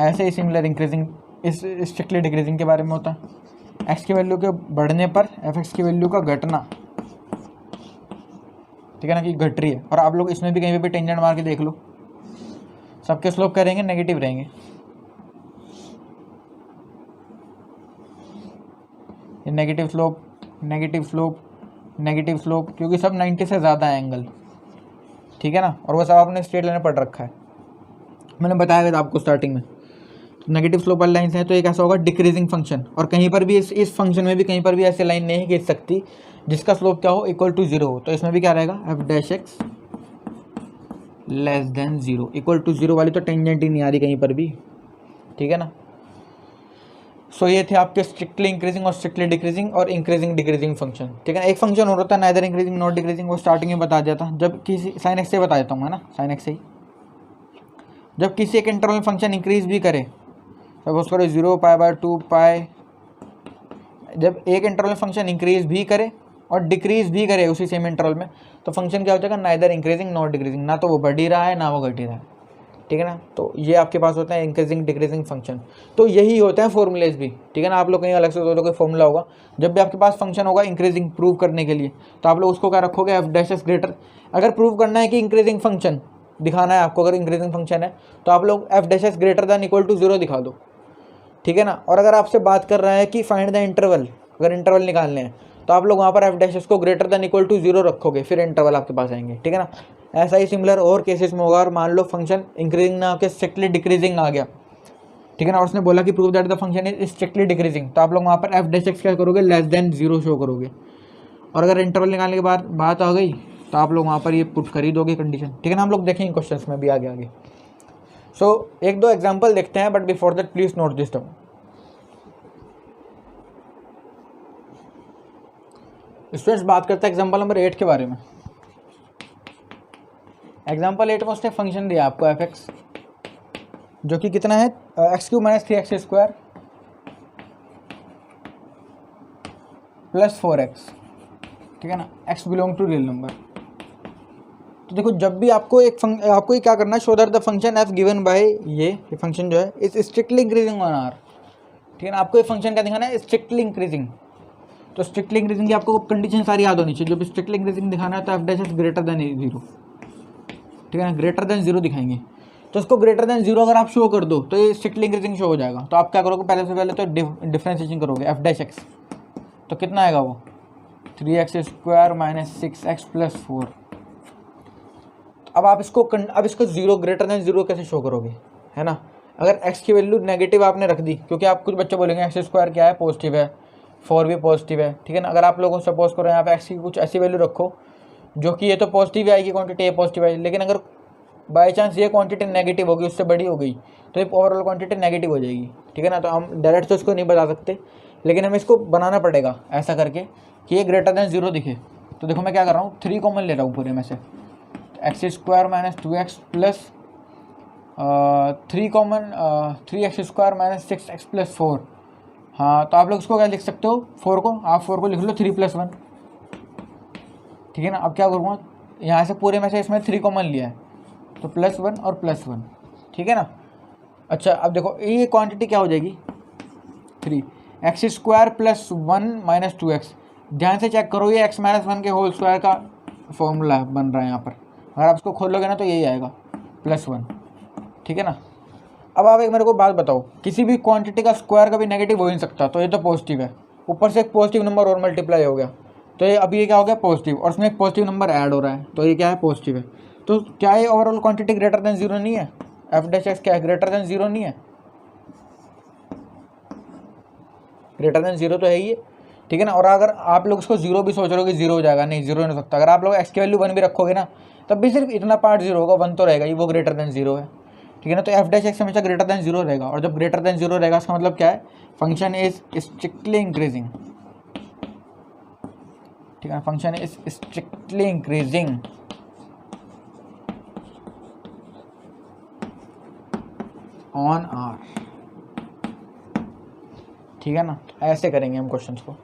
ऐसे ही सिमिलर इंक्रीजिंग इस स्ट्रिक्टली डिक्रीजिंग के बारे में होता है। एक्स की वैल्यू के बढ़ने पर एफ एक्स की वैल्यू का घटना, ठीक है ना, कि घट रही है। और आप लोग इसमें भी कहीं भी टेंजेंट मार के देख लो, सबके स्लोप करेंगे नेगेटिव रहेंगे। ये negative slope, negative slope, negative slope, क्योंकि सब 90 से ज़्यादा है एंगल, ठीक है ना। और वो सब आपने स्ट्रेट लाइन पढ़ रखा है, मैंने बताया था आपको स्टार्टिंग में। तो नेगेटिव स्लोप वाली लाइन है तो एक ऐसा होगा डिक्रीजिंग फंक्शन। और कहीं पर भी इस फंक्शन में भी कहीं पर भी ऐसी लाइन नहीं खींच सकती जिसका स्लोप क्या हो, इक्वल टू 0 हो। तो इसमें भी क्या रहेगा, f dash x less than 0, equal to 0 वाली तो टेंजेंट ही नहीं आ रही कहीं पर भी, ठीक है ना। सो ये थे आपके स्ट्रिक्टली इंक्रीजिंग और स्ट्रिक्टली डिक्रीजिंग और इंक्रीजिंग डिक्रीजिंग फंक्शन, ठीक है ना। एक फंक्शन हो रहा था नाइदर इंक्रीजिंग नॉट डिक्रीजिंग, वो स्टार्टिंग में बता दिया था। जब किसी साइन एक्स से बता देता हूँ, है ना, साइन एक्स से ही जब किसी एक इंटरवल फंक्शन इंक्रीज भी करे, सपोज करो 0 π/2 π, जब एक इंटरवल फंक्शन इंक्रीज भी करे और डिक्रीज भी करे उसी सेम इंटरवल में, तो फंक्शन क्या हो जाएगा, नाइदर इंक्रीजिंग नॉट डिक्रीजिंग, ना तो वो बढ़ ही रहा है ना वो घट ही रहा है, ठीक है ना। तो ये आपके पास होता है इंक्रीजिंग डिक्रीजिंग फंक्शन। तो यही होता है फॉर्मूलेज भी, ठीक है ना। आप लोग कहीं अलग से कोई फॉर्मूला होगा, जब भी आपके पास फंक्शन होगा इंक्रीजिंग प्रूव करने के लिए, तो आप लोग उसको क्या रखोगे, एफ डैश एक्स ग्रेटर। अगर प्रूव करना है कि इंक्रीजिंग फंक्शन दिखाना है आपको, अगर इंक्रीजिंग फंक्शन है तो आप लोग f dash x greater than equal to 0 दिखा दो, ठीक है ना। और अगर आपसे बात कर रहा है कि फाइंड द इंटरवल, अगर इंटरवल निकालने हैं तो आप लोग वहाँ पर एफ डैश एक्स को ग्रेटर दैन इक्वल टू 0 रखोगे, फिर इंटरवल आपके पास आएंगे, ठीक है ना। ऐसा ही सिमिलर और केसेस में होगा। और मान लो फंक्शन इंक्रीजिंग ना आके स्ट्रिक्टली डिक्रीजिंग आ गया, ठीक है ना, और उसने बोला कि prove that the function is strictly decreasing, तो आप लोग वहाँ पर एफ डैश एक्स क्या करोगे, लेस देन 0 शो करोगे। और अगर इंटरवल निकालने के बाद बात आ गई तो आप लोग वहाँ पर ये पुट कर ही दोगे कंडीशन, ठीक है ना। हम लोग देखेंगे क्वेश्चंस में भी आगे। सो एक दो एग्जाम्पल देखते हैं, but before that please note this down. Students बात करते हैं एग्जाम्पल नंबर 8 के बारे में। एग्जाम्पल 8 में उसने फंक्शन दिया आपको एफ एक्स, जो कि कितना है x³ minus 3x² plus 4x, ठीक है ना, x belong to real number. तो देखो जब भी आपको आपको ये क्या करना है, show that the function f given by ये फंक्शन जो है is strictly increasing on R, ठीक है ना। आपको ये फंक्शन क्या दिखाना है, स्ट्रिक्टली इंक्रीजिंग। तो स्ट्रिक्टली इंक्रीजिंग की आपको कंडीशन सारी याद होनी चाहिए। जब स्ट्रिक्टली इंक्रीजिंग दिखाना है तो f dash x greater than 0, ठीक है ना, ग्रेटर देन 0 दिखाएंगे। तो इसको ग्रेटर देन 0 अगर आप शो कर दो तो ये स्ट्रिक्टली इंक्रीजिंग शो हो जाएगा। तो आप क्या करोगे, पहले से पहले तो डिफ्रेंशिएशन करोगे एफ डैश एक्स, तो कितना आएगा वो 3x² माइनस 6x प्लस 4। अब आप इसको 0 ग्रेटर देन 0 कैसे शो करोगे, है ना। अगर x की वैल्यू नेगेटिव आपने रख दी, क्योंकि आप कुछ बच्चे बोलेंगे x² क्या है, पॉजिटिव है, 4 भी पॉजिटिव है, ठीक है ना। अगर आप लोगों को सपोज करो यहाँ पे x की कुछ ऐसी वैल्यू रखो जो कि ये तो पॉजिटिव आएगी क्वांटिटी, ये पॉजिटिव आएगी, लेकिन अगर बाई चांस ये क्वांटिटी नेगेटिव होगी, उससे बड़ी हो गई, तो ये ओवरऑल क्वांटिटी नेगेटिव हो जाएगी, ठीक है ना। तो हम डायरेक्ट तो इसको नहीं बता सकते, लेकिन हमें इसको बनाना पड़ेगा ऐसा करके कि ये ग्रेटर देन 0 दिखे। तो देखो मैं क्या कर रहा हूँ, 3 कॉमन ले रहा हूँ पूरे में से, x² minus 2x plus 3 common 3x² minus 6x plus 4। हाँ, तो आप लोग इसको क्या लिख सकते हो, 4 को आप 4 को लिख लो 3 + 1, ठीक है ना। अब क्या करूँगा, यहाँ से पूरे में से इसमें 3 कॉमन लिया है, तो +1 और +1, ठीक है ना। अच्छा अब देखो ये क्वांटिटी क्या हो जाएगी, 3x² प्लस 1 माइनस 2x। ध्यान से चेक करो, ये x माइनस 1 के होल स्क्वायर का फॉर्मूला बन रहा है यहाँ पर। अगर आप इसको खोलोगे ना तो यही आएगा +1, ठीक है ना। अब आप एक मेरे को बात बताओ, किसी भी क्वांटिटी का स्क्वायर कभी नेगेटिव हो ही नहीं सकता। तो ये तो पॉजिटिव है, ऊपर से एक पॉजिटिव नंबर और मल्टीप्लाई हो गया, तो ये अभी ये क्या हो गया, पॉजिटिव, और उसमें एक पॉजिटिव नंबर ऐड हो रहा है, तो ये क्या है, पॉजिटिव है। तो क्या ये ओवरऑल क्वांटिटी ग्रेटर देन 0 नहीं है, एफ डैश एक्स क्या है, ग्रेटर देन 0 नहीं है, ग्रेटर देन 0 तो है ही है, ठीक है ना। और अगर आप लोग इसको 0 भी सोच रहे हो कि 0 हो जाएगा, नहीं 0 नहीं हो सकता। अगर आप लोग एक्स की वैल्यू 1 भी रखोगे ना, तब भी सिर्फ इतना पार्ट 0 होगा, 1 तो रहेगा ही, वो ग्रेटर देन 0 है, ठीक है ना। तो एफ डैश एक्स हमेशा ग्रेटर देन 0 रहेगा, और जब ग्रेटर देन 0 रहेगा इसका मतलब क्या है, फंक्शन इज स्ट्रिक्टली इंक्रीजिंग, ठीक है, function is strictly increasing on R, ठीक है ना। ऐसे करेंगे हम क्वेश्चंस को,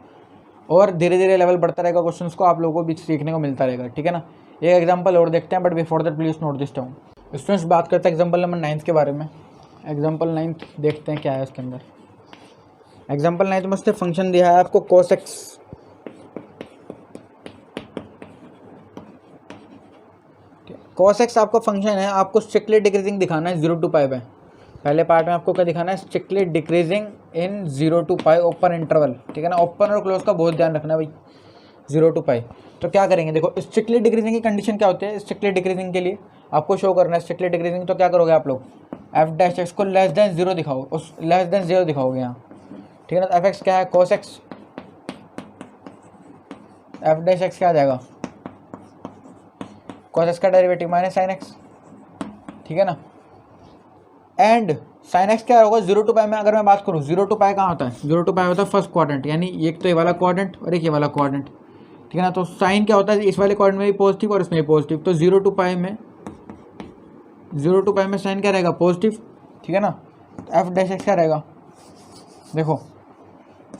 और धीरे धीरे लेवल बढ़ता रहेगा, क्वेश्चंस को आप लोगों को भी सीखने को मिलता रहेगा, ठीक है ना। एक एग्जांपल और देखते हैं, but before that please note this down. Students बात करते हैं एग्जांपल नंबर 9 के बारे में। एग्जांपल 9 देखते हैं क्या है उसके अंदर। एग्जांपल 9 में उसने फंक्शन दिया है आपको cos x, cos x आपका फंक्शन है, आपको स्ट्रिक्टली डिक्रीजिंग दिखाना है 0 to π में। पहले पार्ट में आपको क्या दिखाना है, strictly decreasing in 0 to π open interval, ठीक है ना। ओपन और क्लोज का बहुत ध्यान रखना भाई, 0 to π। तो क्या करेंगे, देखो स्ट्रिक्टली डिक्रीजिंग की कंडीशन क्या होती है, स्ट्रिक्टली डिक्रीजिंग के लिए आपको शो करना है स्ट्रिक्टली डिक्रीजिंग। तो क्या करोगे आप लोग, एफ डैश एक्स को लेस देन 0 दिखाओ, उस लेस देन 0 दिखाओगे यहाँ, ठीक है ना। एफ एक्स क्या है, cos x, F dash x क्या आ जाएगा, cos x का डेरिवेटिव माइनस sin x, ठीक है ना। एंड sin x क्या होगा 0 to π में। अगर मैं बात करूँ 0 to π कहाँ होता है, 0 to π होता है फर्स्ट क्वाड्रेंट, यानी एक तो ये वाला क्वाड्रेंट और एक ये वाला क्वाड्रेंट, ठीक है ना। तो साइन क्या होता है, इस वाले क्वाड्रेंट में भी पॉजिटिव और इसमें भी पॉजिटिव। तो 0 to π में साइन क्या रहेगा, पॉजिटिव, ठीक है ना। तो एफ डैश एक्स क्या रहेगा, देखो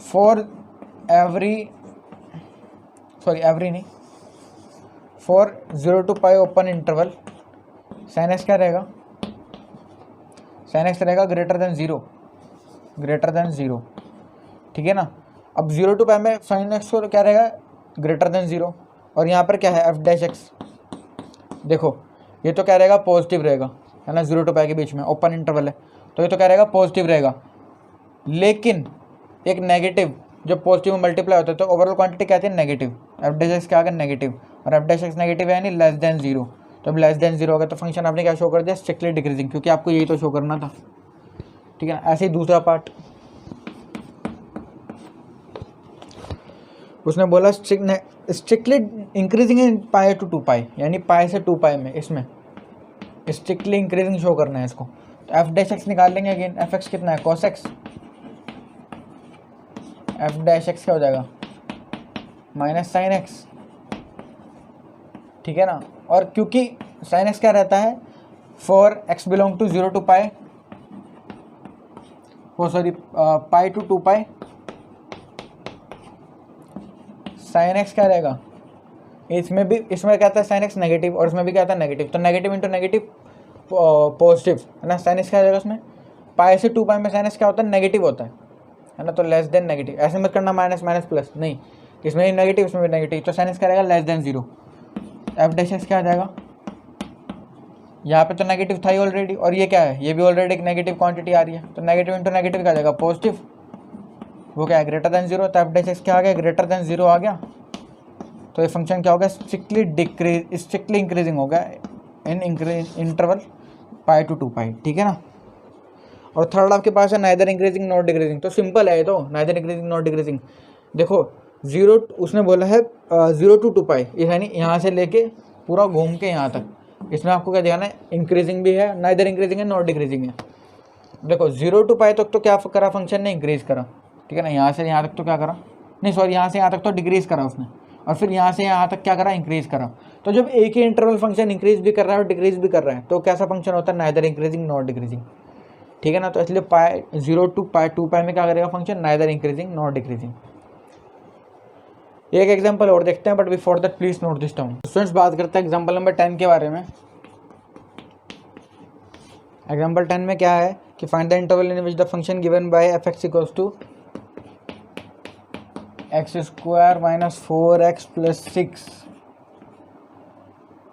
for for 0 to π open interval sine x क्या रहेगा, साइन एक्स रहेगा ग्रेटर देन 0, ठीक है ना। अब 0 to π में साइन एक्स को क्या रहेगा, ग्रेटर देन 0, और यहाँ पर क्या है एफ डैश एक्स, देखो ये तो क्या रहेगा, पॉजिटिव रहेगा, है ना। 0 to π के बीच में ओपन इंटरवल है, तो ये तो क्या रहेगा, पॉजिटिव रहेगा। लेकिन एक नेगेटिव जब पॉजिटिव में मल्टीप्लाई होता है तो ओवरऑल क्वांटिटी क्या आती है, नेगेटिव। एफ डैश एक्स क्या आ गया, नेगेटिव, और एफ डैश एक्स नेगेटिव है यानी लेस देन 0। तो अब लेस देन 0 हो गया, तो फंक्शन आपने क्या शो कर दिया, स्ट्रिक्टली डिक्रीजिंग, क्योंकि आपको यही तो शो करना था, ठीक है ना। ऐसे ही दूसरा पार्ट उसने बोला strictly increasing in pi to 2 π, यानी पाई से 2 π में इसमें स्ट्रिक्टली इंक्रीजिंग शो करना है इसको। तो एफ डैश एक्स निकाल लेंगे अगेन, एफ एक्स कितना है, cos x, F dash x क्या हो जाएगा, माइनस साइन एक्स, ठीक है ना। और क्योंकि साइन एक्स क्या रहता है, for x belong to 0 to pi, pi to 2 pi, sine x क्या रहेगा, इसमें क्या आता है साइन एक्स नेगेटिव और इसमें भी क्या आता है नेगेटिव, तो नेगेटिव इंटू नेगेटिव पॉजिटिव है ना। साइन एक्स क्या रहेगा उसमें, पाई से 2 पाई में साइन एक्स क्या होता है नेगेटिव होता है ना, तो लेस देन नेगेटिव। ऐसे मत करना माइनस माइनस प्लस, नहीं, इसमें भी नेगेटिव इसमें भी नेगेटिव, तो साइन एक्स क्या रहेगा less than 0। F dash x क्या आ जाएगा, यहाँ पे तो नेगेटिव था ही ऑलरेडी और ये क्या है, ये भी ऑलरेडी एक नेगेटिव क्वांटिटी आ रही है, तो नेगेटिव इंटू नेगेटिव क्या आ जाएगा पॉजिटिव, वो क्या है ग्रेटर देन 0, तो एफ डैश एक्स क्या आ गया ग्रेटर देन 0 आ गया। तो ये फंक्शन क्या हो गया, स्ट्रिक्टली इंक्रीजिंग हो गया इन इंटरवल पाई टू 2 पाई, ठीक है ना। और थर्ड आपके पास है नाइदर इंक्रीजिंग नॉट डिक्रीजिंग, तो सिंपल है ये तो, नाइदर इंक्रीजिंग नॉट डिक्रीजिंग। देखो 0 उसने बोला है 0 to 2 पाई, यानी यहाँ से लेके पूरा घूम के यहाँ तक, इसमें आपको क्या दिखाना है, इंक्रीजिंग भी है, नाइदर इंक्रीजिंग है नॉट डिक्रीजिंग है। देखो 0 to पाई तक तो क्या करा फंक्शन ने, इंक्रीज करा, ठीक है ना। यहाँ से यहाँ तक तो क्या करा, नहीं सॉरी, यहाँ से यहाँ तक तो डिक्रीज करा उसने, और फिर यहाँ से यहाँ तक क्या करा इंक्रीज करा। तो जब एक ही इंटरवल फंक्शन इंक्रीज भी कर रहा है और डिक्रीज भी कर रहा है तो कैसा फंक्शन होता है, नाइदर इंक्रीजिंग नॉट डिक्रीजिंग, ठीक है ना। तो इसलिए पाई 0 to पाई 2 पाई में क्या करेगा function, neither increasing not decreasing. एक एग्जांपल और देखते हैं, but before that please note this down. Students बात करते हैं एग्जांपल नंबर 10 के बारे में। एग्जांपल 10 में क्या है कि find the interval in which the function given by f x equals to x square minus 4x plus 6,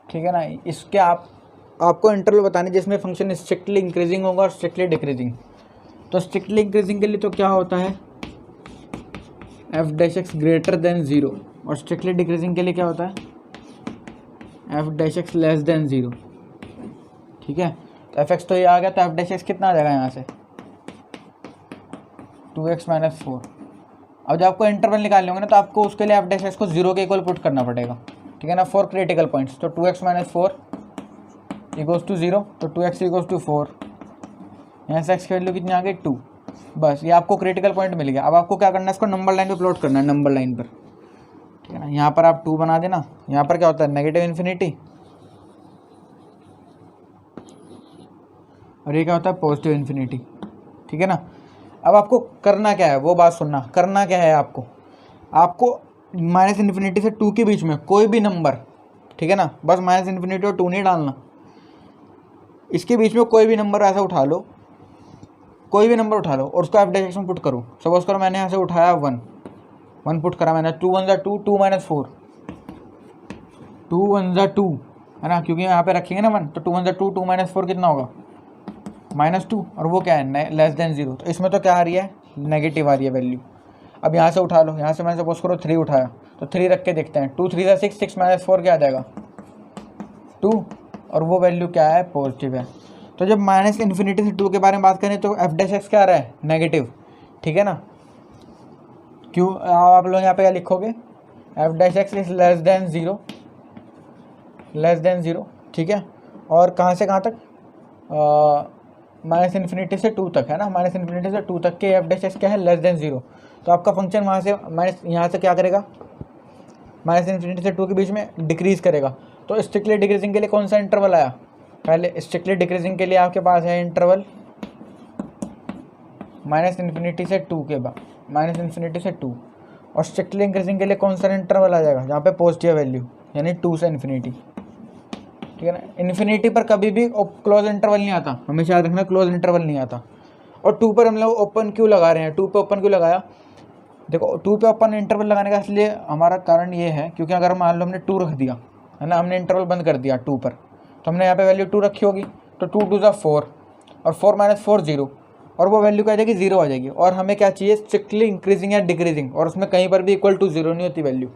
ठीक है ना। इसके आपको इंटरवल बताने जिसमें फंक्शन स्ट्रिक्टली इंक्रीजिंग होगा और स्ट्रिक्टली डिक्रीजिंग। तो स्ट्रिक्टली इंक्रीजिंग के लिए तो क्या होता है, F dash x greater than 0, और स्ट्रिक्टली डिक्रीजिंग के लिए क्या होता है, F dash x less than 0, ठीक है। तो एफ एक्स तो ये आ गया, तो एफ डैश एक्स कितना आ जाएगा यहाँ से 2x माइनस 4। अब जब आपको इंटरवल निकालने होंगे ना तो आपको उसके लिए एफ डैश एक्स को 0 के इक्वल पुट करना पड़ेगा, ठीक है ना, फॉर क्रिटिकल पॉइंट्स। तो 2x माइनस 4 इक्वल्स टू 0, तो 2x इक्वल्स टू 4, यहाँ से x की वैल्यू कितनी आ गई 2, बस ये आपको क्रिटिकल पॉइंट मिल गया। अब आपको क्या करना है, इसको नंबर लाइन पे प्लॉट करना है, नंबर लाइन पर, ठीक है ना। यहाँ पर आप 2 बना देना, यहाँ पर क्या होता है नेगेटिव इन्फिनिटी, और ये क्या होता है पॉजिटिव इन्फिनिटी, ठीक है ना। अब आपको करना क्या है वो बात सुनना, करना क्या है आपको माइनस इन्फिनिटी से 2 के बीच में कोई भी नंबर, ठीक है ना, बस माइनस इन्फिनिटी और 2 नहीं डालना, इसके बीच में कोई भी नंबर ऐसा उठा लो, कोई भी नंबर उठा लो और उसको एफ डैश एक्स में पुट करो। सपोज करो मैंने यहाँ से उठाया 1 पुट करा मैंने, 2 1 2, 2 माइनस 4, 2 1 2 है ना, क्योंकि यहाँ पे रखेंगे ना 1, तो 2 1 2, 2 माइनस 4 कितना होगा -2, और वो क्या है लेस देन 0। तो इसमें तो क्या आ रही है नेगेटिव आ रही है वैल्यू। अब यहाँ से उठा लो, यहाँ से मैंने सपोज करो 3 उठाया, तो 3 रख के देखते हैं, 2 3 6, 6 माइनस 4 क्या आ जाएगा 2, और वो वैल्यू क्या है पॉजिटिव है। तो जब माइनस इन्फिनिटी से 2 के बारे में बात करें तो एफ डैश एक्स क्या आ रहा है नेगेटिव, ठीक है ना। क्यों आप लोग यहाँ पे क्या लिखोगे, F dash x is less than 0, less than 0, ठीक है। और कहाँ से कहाँ तक, माइनस इन्फिनिटी से 2 तक है ना, माइनस इन्फिनिटी से 2 तक के एफ डैश एक्स क्या है लेस देन 0। तो आपका फंक्शन वहाँ से माइनस यहाँ से क्या करेगा, माइनस इन्फिनिटी से 2 के बीच में डिक्रीज करेगा। तो स्ट्रिक्टली डिक्रीजिंग के लिए कौन सा इंटरवल आया, पहले स्ट्रिक्टली डिक्रीजिंग के लिए आपके पास है इंटरवल माइनस इन्फिनिटी से 2 के बाद, माइनस इन्फिनिटी से 2, और स्ट्रिक्टली इंक्रीजिंग के लिए कौन सा इंटरवल आ जाएगा जहाँ पे पॉजिटिव वैल्यू, यानी 2 से इन्फिनिटी, ठीक है ना। इन्फिनिटी पर कभी भी क्लोज इंटरवल नहीं आता, हमेशा याद रखना क्लोज इंटरवल नहीं आता। और 2 पर हम लोग ओपन क्यों लगा रहे हैं, 2 पे ओपन क्यों लगाया, देखो 2 पे ओपन इंटरवल लगाने का इसलिए हमारा कारण ये है क्योंकि अगर मान लो हमने 2 रख दिया है ना, हमने इंटरवल बंद कर दिया 2 पर, तो हमने यहाँ पे वैल्यू 2 रखी होगी, तो 2 2 4, और 4 माइनस 4 0, और वो वैल्यू क्या आ जाएगी 0 आ जाएगी। और हमें क्या चाहिए स्ट्रिक्टली इंक्रीजिंग या डिक्रीजिंग, और उसमें कहीं पर भी इक्वल टू 0 नहीं होती वैल्यू,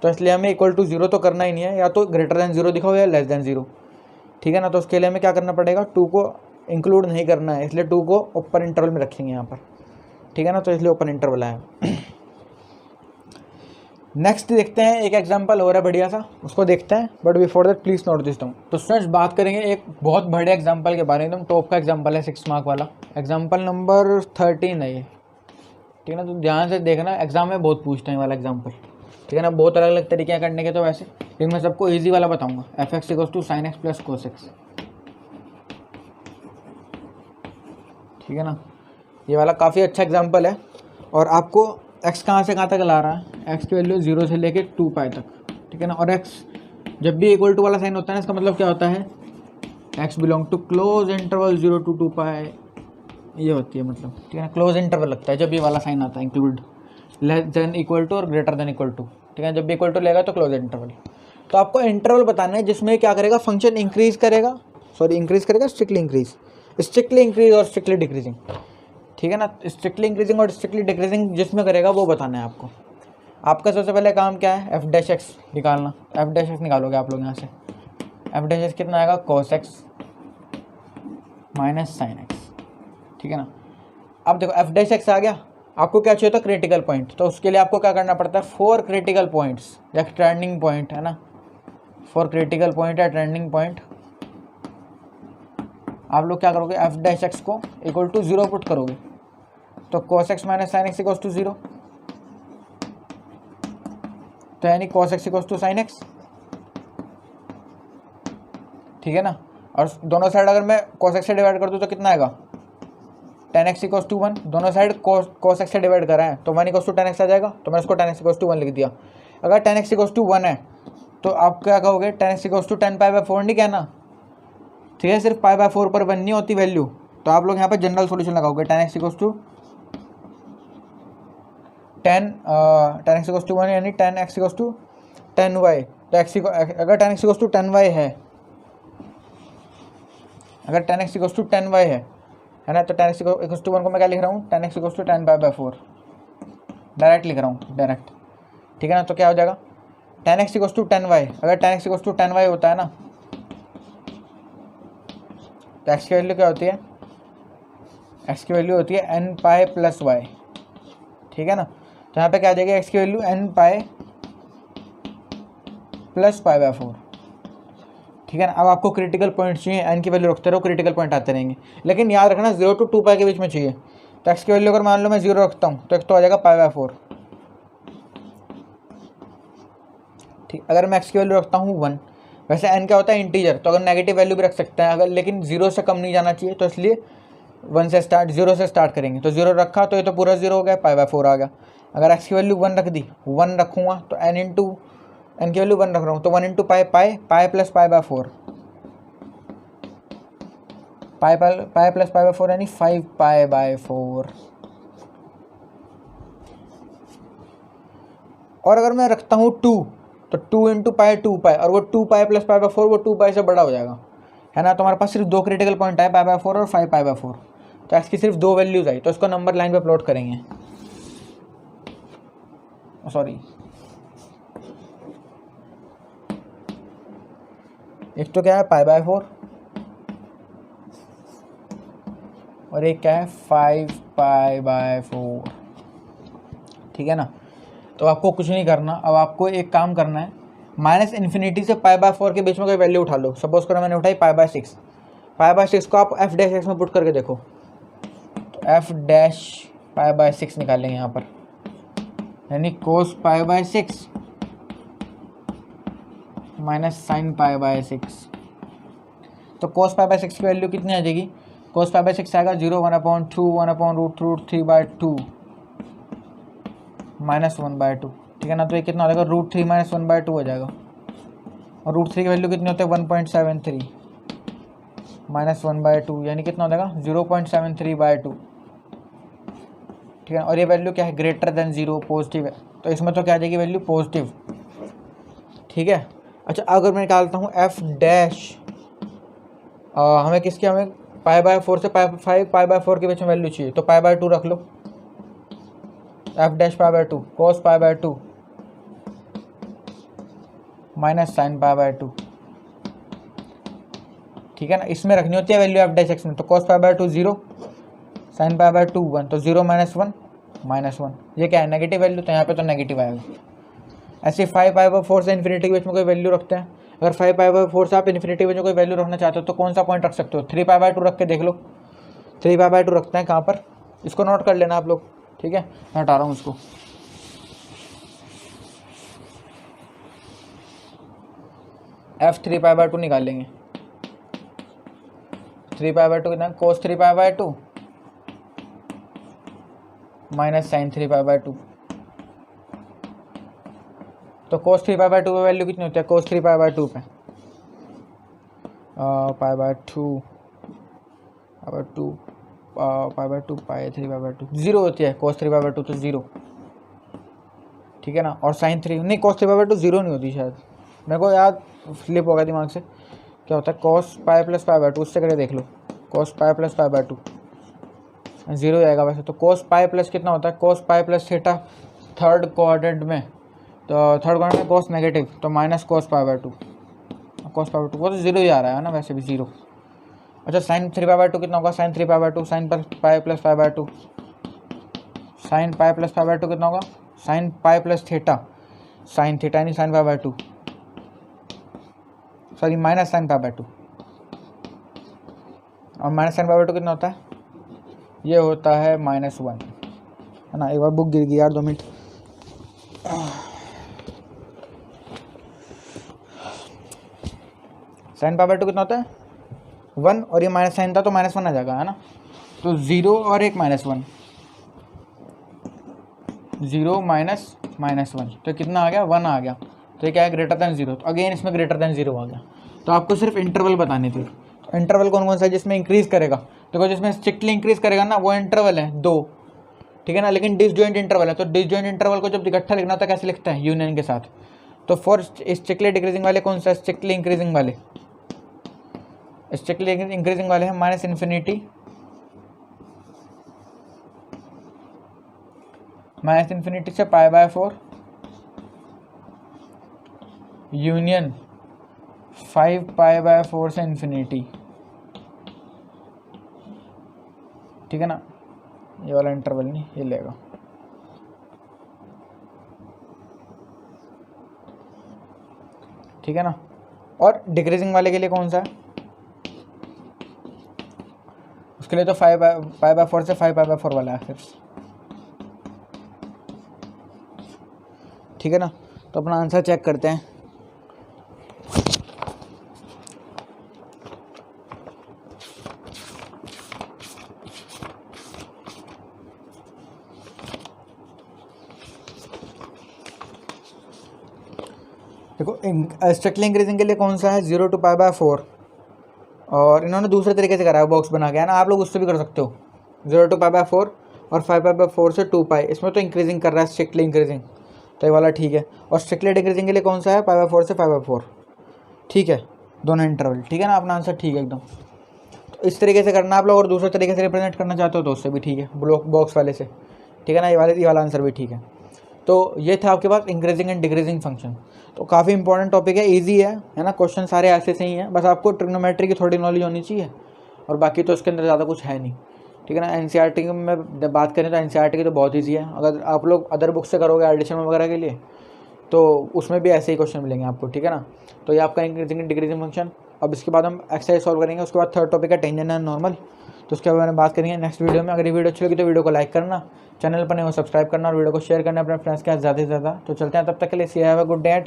तो इसलिए हमें इक्वल टू 0 तो करना ही नहीं है, या तो ग्रेटर देन 0 दिखाओ या लेस देन 0, ठीक है ना। तो उसके लिए हमें क्या करना पड़ेगा, 2 को इंक्लूड नहीं करना है, इसलिए 2 को ओपन इंटरवल में रखेंगे यहाँ पर, ठीक है ना, तो इसलिए ओपन इंटरवल आया। नेक्स्ट देखते हैं, एक एग्जांपल हो रहा है बढ़िया सा, उसको देखते हैं, but before that please note this down. तो स्टूडेंट्स बात करेंगे एक बहुत बड़े एग्जांपल के बारे में, एकदम टॉप का एग्जांपल है 6 मार्क वाला, एग्जांपल नंबर 13 है ये, ठीक है ना। तो ध्यान से देखना, एग्जाम में बहुत पूछते हैं वाला एग्जांपल। ठीक है ना। बहुत अलग अलग तरीके हैं करने के तो वैसे, लेकिन मैं सबको ईजी वाला बताऊँगा, f x equals to sine x plus cos x, ठीक है ना। ये वाला काफ़ी अच्छा एग्जाम्पल है। और आपको x कहाँ से कहाँ तक ला रहा है, x की वैल्यू 0 से लेके 2 पाई तक, ठीक है ना। और x जब भी इक्वल टू वाला साइन होता है ना, इसका मतलब क्या होता है, x belong to close interval 0 to 2 pi, ये होती है मतलब, ठीक है ना। क्लोज इंटरवल लगता है जब ये वाला साइन आता है, include less than equal to और ग्रेटर देन इक्वल टू, ठीक है। जब भी इक्वल टू लेगा तो क्लोज इंटरवल। तो आपको इंटरवल बताना है जिसमें क्या करेगा, फंक्शन इंक्रीज करेगा, इंक्रीज करेगा, स्ट्रिक्टली इंक्रीज और स्ट्रिक्टली डिक्रीजिंग, ठीक है ना। स्ट्रिक्टली इंक्रीजिंग और स्ट्रिक्टली डिक्रीजिंग जिसमें करेगा वो बताना है आपको। आपका सबसे पहले काम क्या है, एफ डैश एक्स निकालना। एफ डैश एक्स निकालोगे आप लोग यहाँ से, एफ डैश एक्स कितना आएगा, cos x minus sine x, ठीक है ना। अब देखो एफ डैश एक्स आ गया, आपको क्या चाहिए था, क्रिटिकल पॉइंट। तो उसके लिए आपको क्या करना पड़ता है, 4 क्रिटिकल पॉइंट्स या ट्रेंडिंग पॉइंट है ना, 4 क्रिटिकल पॉइंट या ट्रेंडिंग पॉइंट। आप लोग क्या करोगे, एफ डैश एक्स को इक्वल टू 0 पुट करोगे, तो cos x minus sine x equals to 0, तो यानी cos x equals to sine x, ठीक है ना। और दोनों साइड अगर मैं cos x से डिवाइड कर दूँ तो कितना आएगा, tan x इक्वल्स टू 1। दोनों साइड cos x से डिवाइड कर रहे हैं तो 1 इक्वल्स टू tan x आ जाएगा, तो मैं इसको tan x इक्वल्स टू 1 लिख दिया। अगर tan x इक्वल्स टू 1 है तो आप क्या कहोगे, tan x equals to 10 pi by 4 नहीं कहना, ठीक है। सिर्फ पाई बाई 4 पर 1 नहीं होती वैल्यू, तो आप लोग यहाँ पर जनरल सोल्यूशन लगाओगे, tan x इक्वल्स टू 1 यानी tan x equals to 10y। तो अगर tan x equals to 10y है, अगर tan x equals to 10y है ना, तो tan x इक्वल्स टू 1 को मैं क्या लिख रहा हूँ, tan x equals to 10 pi by 4 direct लिख रहा हूँ, डायरेक्ट, ठीक है ना। तो क्या हो जाएगा, tan x equals to 10y, अगर tan x equals to 10y होता है ना, तो x की वैल्यू क्या होती है, x की वैल्यू होती है n पाई प्लस y, ठीक है ना। तो यहाँ पे क्या आ जाएगी, x की value n pi plus pi by 4, ठीक है ना। अब आपको क्रिटिकल पॉइंट चाहिए, n की वैल्यू रखते रहो, क्रिटिकल पॉइंट आते रहेंगे, लेकिन याद रखना 0 to 2 पाई के बीच में चाहिए। तो x की वैल्यू अगर मान लो मैं 0 रखता हूँ तो एक तो आ जाएगा पाई बाई 4, ठीक। अगर मैं x की वैल्यू रखता हूँ 1, वैसे n क्या होता है, इंटीजर, तो अगर नेगेटिव वैल्यू भी रख सकते हैं अगर, लेकिन 0 से कम नहीं जाना चाहिए, तो इसलिए 0 से स्टार्ट करेंगे। तो 0 रखा तो ये तो पूरा 0 हो गया, पाई बाई 4 आ गया। अगर x की वैल्यू 1 रख दी, 1 रखूँगा तो n की वैल्यू 1 रख रहा हूँ, तो 1 into pi plus pi by 4, pi plus pi by 4 यानी 5 पाई बाई 4। और अगर मैं रखता हूँ 2, तो 2 इंटू पाई 2 पाई, और वो 2 पाई प्लस पाई बाई 4 वो 2 पाई से बड़ा हो जाएगा, है ना। तो हमारे पास सिर्फ 2 क्रिटिकल पॉइंट है, पाई बाई 4 और 5 पाई बाई 4। तो x की सिर्फ 2 वैल्यूज आई, तो इसको नंबर लाइन पे प्लॉट करेंगे, सॉरी, एक तो क्या है पाई बाई 4 और एक क्या है 5 पाई बाई 4, ठीक है ना। तो आपको कुछ नहीं करना, अब आपको एक काम करना है, माइनस इन्फिनिटी से पाई बाई 4 के बीच में कोई वैल्यू उठा लो। सपोज करो मैंने उठाई पाई बाई 6, पाई बाई 6 को आप एफ डैश एक्स में पुट करके देखो, तो एफ डैश पाई बाई 6 निकालेंगे यहाँ पर, यानी cos pi by 6 minus sine pi by 6। तो कोस पाई बाई 6 की वैल्यू कितनी आ जाएगी, कोस पाई बाई 6 आएगा 0, 1/2, 1/√3/2 माइनस 1/2, ठीक है ना। तो ये कितना हो जाएगा, √3 माइनस 1/2 हो जाएगा, और √3 की वैल्यू कितनी होती है 1.73 माइनस 1/2, यानी कितना हो जाएगा 0.73/2, ठीक है। और ये वैल्यू क्या है, ग्रेटर देन 0, पॉजिटिव है, तो इसमें तो क्या आ जाएगी वैल्यू पॉजिटिव, ठीक है। अच्छा अगर मैं निकालता हूँ एफ डैश, हमें किसकी, हमें पाई बाई 4 से 5 पाई बाई 4 के बीच में वैल्यू चाहिए, तो पाई बाई 2 रख लो, f dash pi by 2 cos pi by 2 minus sine pi by 2, ठीक है ना। इसमें रखनी होती है वैल्यू एफ डैश एक्स में, तो cos pi by 2 0, sine pi by 2 1, तो 0 माइनस 1 माइनस 1, ये क्या है नेगेटिव वैल्यू, तो यहाँ पे तो नेगेटिव आएगा। ऐसे 5 पाई बाई 4 से इन्फिनिटी के बीच में कोई वैल्यू रखते हैं, अगर 5 पाई बाई 4 से आप इन्फिनिटी के बीच में कोई वैल्यू रखना चाहते हो तो कौन सा पॉइंट रख सकते हो, 3 पाई बाई 2 रख के देख लो। 3 पाई बाई 2 रखते हैं कहाँ पर, इसको नोट कर लेना आप लोग, ठीक है। मैं हटा रहा हूँ इसको, एफ 3π/2 निकालेंगे। 3π/2 कितना, cos 3π/2 माइनस साइन 3π/2। तो cos 3π/2 पे वैल्यू कितनी होती है, cos 3π/2 पे π/2 जीरो होती है, cos 3π/2 तो जीरो, ठीक है ना। और साइन 3 नहीं, cos 3π/2 जीरो नहीं होती शायद, मेरे को याद फ्लिप हो गया दिमाग से। क्या होता है cos पाई प्लस π/2, उससे करके देख लो, cos पाई प्लस π/2 जीरो आएगा वैसे तो। cos पाई प्लस कितना होता है, cos पाई प्लस थीटा थर्ड क्वाड्रेंट में, तो थर्ड क्वाड्रेंट में cos नेगेटिव, तो माइनस cos π/2, cos π/2 वो तो जीरो ही आ रहा है ना वैसे भी, जीरो। अच्छा साइन 3π/2 कितना होगा, sine 3π/2 sine pi plus π/2, sine pi plus π/2 कितना होगा, sine pi plus theta, sine theta नहीं साइन π/2, सॉरी माइनस साइन π/2। और माइनस साइन π/2 कितना होता है, ये होता है -1, है ना। एक बार बुक गिर गई यार, 2 मिनट। साइन π/2 कितना होता है 1, और ये माइनस साइन था तो -1 आ जाएगा, है ना। तो 0 और एक -1, 0 माइनस -1, तो कितना आ गया 1 आ गया। तो ये क्या है, ग्रेटर देन 0, तो अगेन इसमें ग्रेटर देन 0 आ गया। तो आपको सिर्फ इंटरवल बताने थे। तो इंटरवल कौन कौन सा है जिसमें इंक्रीज करेगा, देखो जिसमें स्ट्रिक्टली इंक्रीज करेगा ना वो इंटरवल है 2, ठीक है ना। लेकिन डिसजॉइंट इंटरवल है, तो डिसजॉइंट इंटरवल को जब इकट्ठा लिखना होता है कैसे लिखते हैं, यूनियन के साथ। तो फॉर स्ट्रिक्टली डिक्रीजिंग वाले कौन सा, स्ट्रिक्टली इंक्रीजिंग वाले, स्ट्रिक्टली इंक्रीजिंग वाले हैं -∞ से π/4 यूनियन 5π/4 से इन्फिनिटी, ठीक है ना। ये वाला इंटरवल नहीं, ये लेगा, ठीक है ना। और डिक्रीजिंग वाले के लिए कौन सा है, उसके लिए तो 5π/4 से 5π/4 वाला है फिर, ठीक है ना। तो अपना आंसर चेक करते हैं। देखो स्ट्रिक्टली इंक्रीजिंग के लिए कौन सा है, 0 to π/4, और इन्होंने दूसरे तरीके से करा है, बॉक्स बना के, है ना। आप लोग उससे भी कर सकते हो, 0 to π/4 और 5π/4 से 2π, इसमें तो इंक्रीजिंग कर रहा है स्ट्रिक्टली इंक्रीजिंग, तो ये वाला ठीक है। और स्ट्रिक्टली डिक्रीजिंग के लिए कौन सा है, π/4 से 5/4, ठीक है, दोनों इंटरवल, ठीक है ना। अपना आंसर ठीक है एकदम। तो इस तरीके से करना आप लोग, और दूसरे तरीके से रिप्रेजेंट करना चाहते हो तो उससे भी ठीक है, बॉक्स वाले से, ठीक है ना। ये वाला आंसर भी ठीक है। तो ये था आपके पास इंक्रीजिंग एंड डिक्रीजिंग फंक्शन। तो काफ़ी इंपॉर्टेंट टॉपिक है, इजी है ना। क्वेश्चन सारे ऐसे से ही हैं, बस आपको ट्रिग्नोमेट्री की थोड़ी नॉलेज होनी चाहिए, और बाकी तो इसके अंदर ज़्यादा कुछ है नहीं, ठीक है ना। एनसीईआरटी की में बात करें तो एनसीईआरटी की तो बहुत ईजी है। अगर आप लोग अदर बुक से करोगे एडिशन वगैरह के लिए तो उसमें भी ऐसे ही क्वेश्चन मिलेंगे आपको, ठीक है ना। तो ये आपका इंक्रीजिंग एंड डिक्रीजिंग फंक्शन। अब इसके बाद हम एक्सरसाइज सॉल्व करेंगे, उसके बाद थर्ड टॉपिक है टेंजेंट एंड नॉर्मल, तो उसके बारे में बात करेंगे नेक्स्ट वीडियो में। अगर ये वीडियो अच्छी लगी तो वीडियो को लाइक करना, चैनल पर नहीं हो सब्सक्राइब करना, और वीडियो को शेयर करना अपने फ्रेंड्स के साथ ज़्यादा से ज़्यादा। तो चलते हैं, तब तक के लिए सी हैव अ गुड डे।